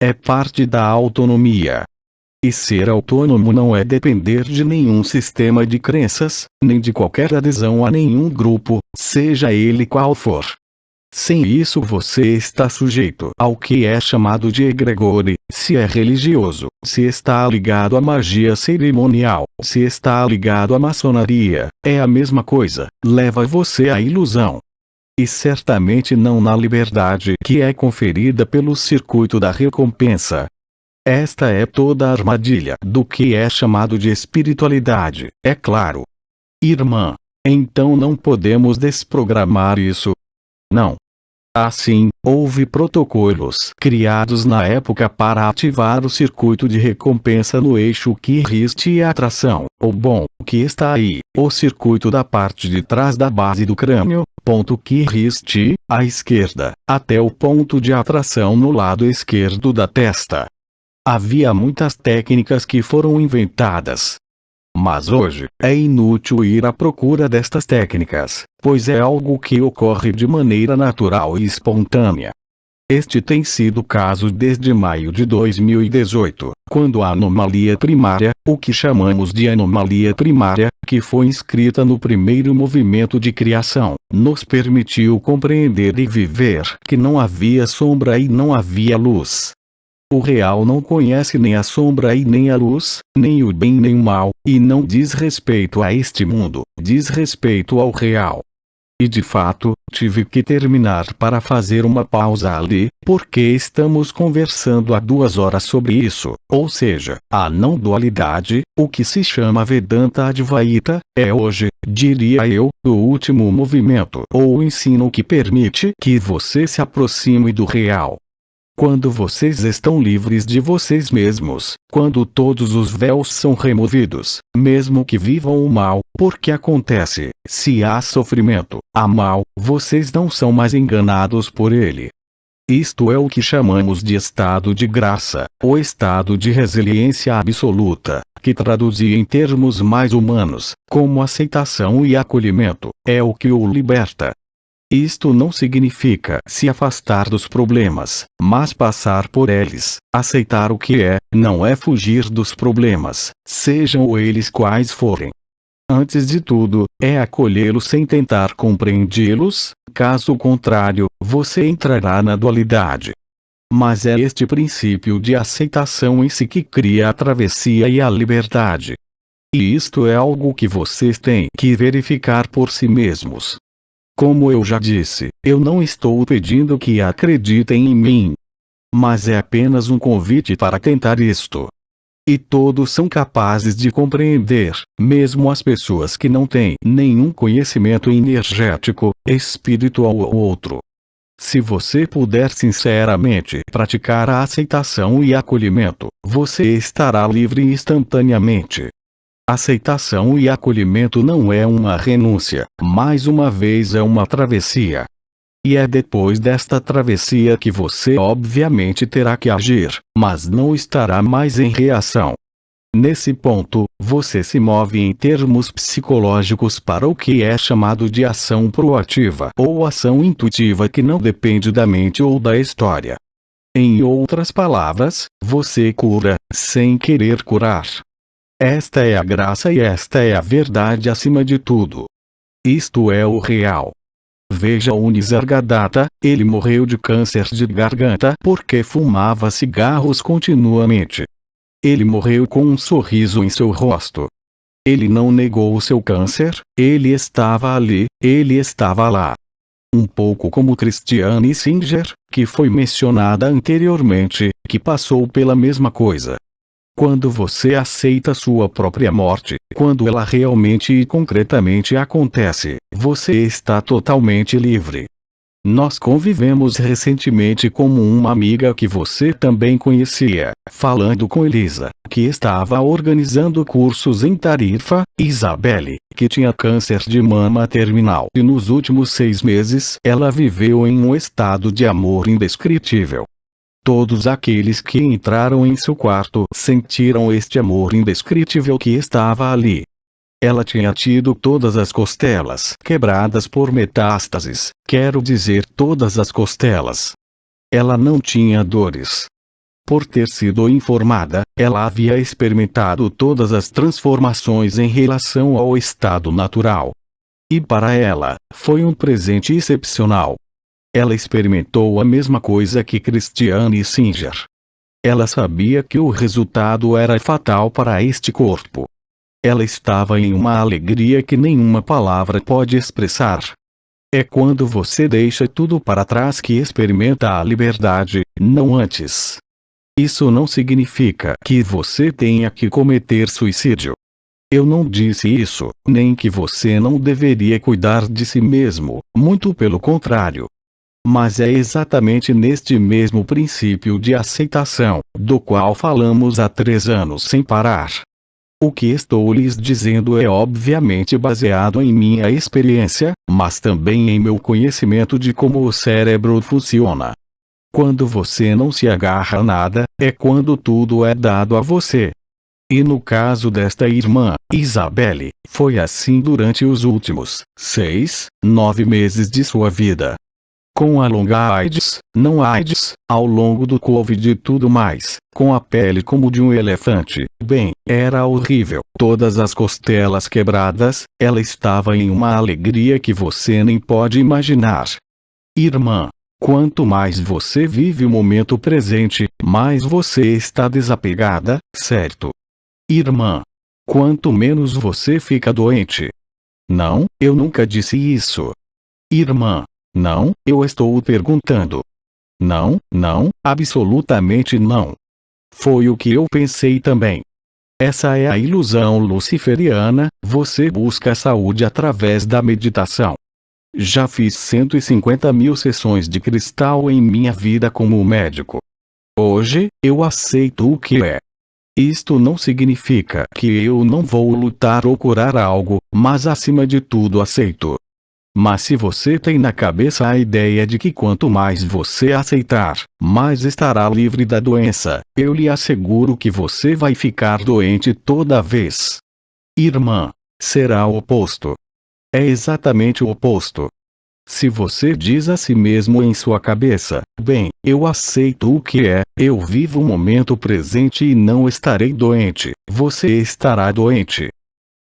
É parte da autonomia. E ser autônomo não é depender de nenhum sistema de crenças, nem de qualquer adesão a nenhum grupo, seja ele qual for. Sem isso você está sujeito ao que é chamado de egregore, se é religioso, se está ligado à magia cerimonial, se está ligado à maçonaria, é a mesma coisa, leva você à ilusão. E certamente não na liberdade que é conferida pelo circuito da recompensa. Esta é toda a armadilha do que é chamado de espiritualidade, é claro. Irmã, então não podemos desprogramar isso. Não. Assim, houve protocolos criados na época para ativar o circuito de recompensa no eixo Kirist e atração, o bom, que está aí, o circuito da parte de trás da base do crânio, ponto Kirist, à esquerda, até o ponto de atração no lado esquerdo da testa. Havia muitas técnicas que foram inventadas. Mas hoje, é inútil ir à procura destas técnicas, pois é algo que ocorre de maneira natural e espontânea. Este tem sido o caso desde maio de 2018, quando a anomalia primária, o que chamamos de anomalia primária, que foi inscrita no primeiro movimento de criação, nos permitiu compreender e viver que não havia sombra e não havia luz. O real não conhece nem a sombra e nem a luz, nem o bem nem o mal, e não diz respeito a este mundo, diz respeito ao real. E de fato, tive que terminar para fazer uma pausa ali, porque estamos conversando há 2 horas sobre isso, ou seja, a não dualidade, o que se chama Vedanta Advaita, é hoje, diria eu, o último movimento ou ensino que permite que você se aproxime do real. Quando vocês estão livres de vocês mesmos, quando todos os véus são removidos, mesmo que vivam o mal, porque acontece, se há sofrimento, há mal, vocês não são mais enganados por ele. Isto é o que chamamos de estado de graça, ou estado de resiliência absoluta, que traduzir em termos mais humanos, como aceitação e acolhimento, é o que o liberta. Isto não significa se afastar dos problemas, mas passar por eles. Aceitar o que é, não é fugir dos problemas, sejam eles quais forem. Antes de tudo, é acolhê-los sem tentar compreendê-los, caso contrário, você entrará na dualidade. Mas é este princípio de aceitação em si que cria a travessia e a liberdade. E isto é algo que vocês têm que verificar por si mesmos. Como eu já disse, eu não estou pedindo que acreditem em mim. Mas é apenas um convite para tentar isto. E todos são capazes de compreender, mesmo as pessoas que não têm nenhum conhecimento energético, espiritual ou outro. Se você puder sinceramente praticar a aceitação e acolhimento, você estará livre instantaneamente. Aceitação e acolhimento não é uma renúncia, mais uma vez é uma travessia. E é depois desta travessia que você obviamente terá que agir, mas não estará mais em reação. Nesse ponto, você se move em termos psicológicos para o que é chamado de ação proativa ou ação intuitiva que não depende da mente ou da história. Em outras palavras, você cura, sem querer curar. Esta é a graça e esta é a verdade acima de tudo. Isto é o real. Veja o Nisargadatta, ele morreu de câncer de garganta porque fumava cigarros continuamente. Ele morreu com um sorriso em seu rosto. Ele não negou o seu câncer, ele estava ali, ele estava lá. Um pouco como Christiane Singer, que foi mencionada anteriormente, que passou pela mesma coisa. Quando você aceita sua própria morte, quando ela realmente e concretamente acontece, você está totalmente livre. Nós convivemos recentemente com uma amiga que você também conhecia, falando com Elisa, que estava organizando cursos em Tarifa, Isabelle, que tinha câncer de mama terminal e nos últimos 6 meses ela viveu em um estado de amor indescritível. Todos aqueles que entraram em seu quarto sentiram este amor indescritível que estava ali. Ela tinha tido todas as costelas quebradas por metástases, quero dizer todas as costelas. Ela não tinha dores. Por ter sido informada, ela havia experimentado todas as transformações em relação ao estado natural. E para ela, foi um presente excepcional. Ela experimentou a mesma coisa que Christiane Singer. Ela sabia que o resultado era fatal para este corpo. Ela estava em uma alegria que nenhuma palavra pode expressar. É quando você deixa tudo para trás que experimenta a liberdade, não antes. Isso não significa que você tenha que cometer suicídio. Eu não disse isso, nem que você não deveria cuidar de si mesmo, muito pelo contrário. Mas é exatamente neste mesmo princípio de aceitação, do qual falamos há 3 anos sem parar. O que estou lhes dizendo é obviamente baseado em minha experiência, mas também em meu conhecimento de como o cérebro funciona. Quando você não se agarra a nada, é quando tudo é dado a você. E no caso desta irmã, Isabelle, foi assim durante os últimos 6, 9 meses de sua vida. Com a longa AIDS, não AIDS, ao longo do Covid e tudo mais, com a pele como de um elefante, bem, era horrível, todas as costelas quebradas, ela estava em uma alegria que você nem pode imaginar. Irmã, quanto mais você vive o momento presente, mais você está desapegada, certo? Irmã, quanto menos você fica doente. Não, eu nunca disse isso. Irmã. Não, eu estou perguntando. Não, não, absolutamente não. Foi o que eu pensei também. Essa é a ilusão luciferiana, você busca a saúde através da meditação. Já fiz 150.000 sessões de cristal em minha vida como médico. Hoje, eu aceito o que é. Isto não significa que eu não vou lutar ou curar algo, mas acima de tudo aceito. Mas se você tem na cabeça a ideia de que quanto mais você aceitar, mais estará livre da doença, eu lhe asseguro que você vai ficar doente toda vez. Irmã, será o oposto. É exatamente o oposto. Se você diz a si mesmo em sua cabeça, bem, eu aceito o que é, eu vivo o momento presente e não estarei doente, você estará doente.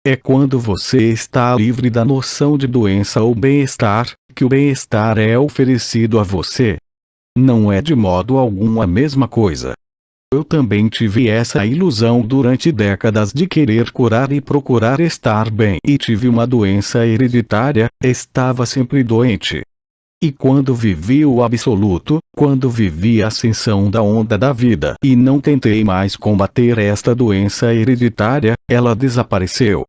É quando você está livre da noção de doença ou bem-estar, que o bem-estar é oferecido a você. Não é de modo algum a mesma coisa. Eu também tive essa ilusão durante décadas de querer curar e procurar estar bem e tive uma doença hereditária, estava sempre doente. E quando vivi o absoluto, quando vivi a ascensão da onda da vida e não tentei mais combater esta doença hereditária, ela desapareceu.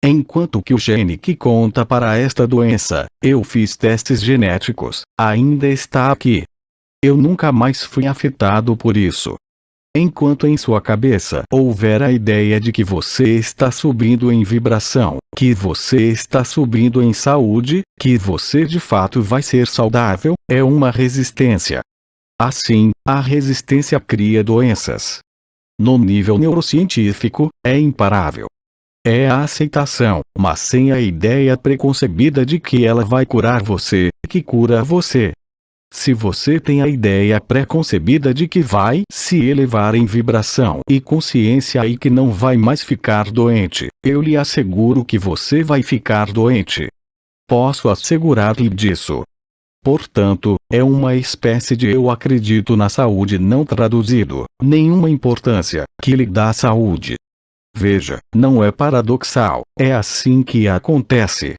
Enquanto que o gene que conta para esta doença, eu fiz testes genéticos, ainda está aqui. Eu nunca mais fui afetado por isso. Enquanto em sua cabeça houver a ideia de que você está subindo em vibração, que você está subindo em saúde, que você de fato vai ser saudável, é uma resistência. Assim, a resistência cria doenças. No nível neurocientífico, é imparável. É a aceitação, mas sem a ideia preconcebida de que ela vai curar você, que cura você. Se você tem a ideia pré-concebida de que vai se elevar em vibração e consciência e que não vai mais ficar doente, eu lhe asseguro que você vai ficar doente. Posso assegurar-lhe disso. Portanto, é uma espécie de eu acredito na saúde não traduzido, nenhuma importância, que lhe dá saúde. Veja, não é paradoxal, é assim que acontece.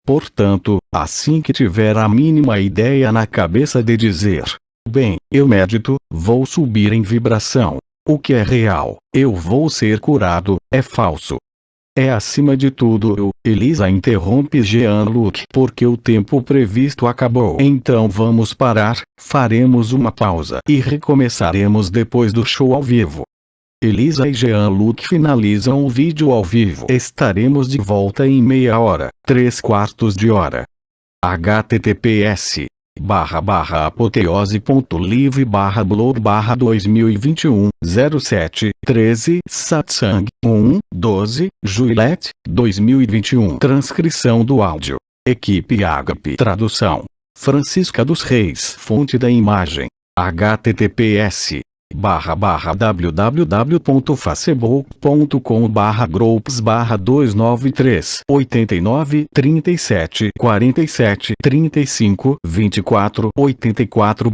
Portanto, assim que tiver a mínima ideia na cabeça de dizer, bem, eu medito, vou subir em vibração. O que é real, eu vou ser curado, é falso. É acima de tudo Elisa interrompe Jean-Luc porque o tempo previsto acabou. Então vamos parar, faremos uma pausa e recomeçaremos depois do show ao vivo. Elisa e Jean-Luc finalizam o vídeo ao vivo. Estaremos de volta em meia hora, 3/4 de hora. https://apoteose.live/blog/2021 07 13 12 Juliette 2021. Transcrição do áudio. Equipe Agape. Tradução: Francisca dos Reis. Fonte da imagem: https://www.facebook.com/groups/293 89 37 47 35 24 84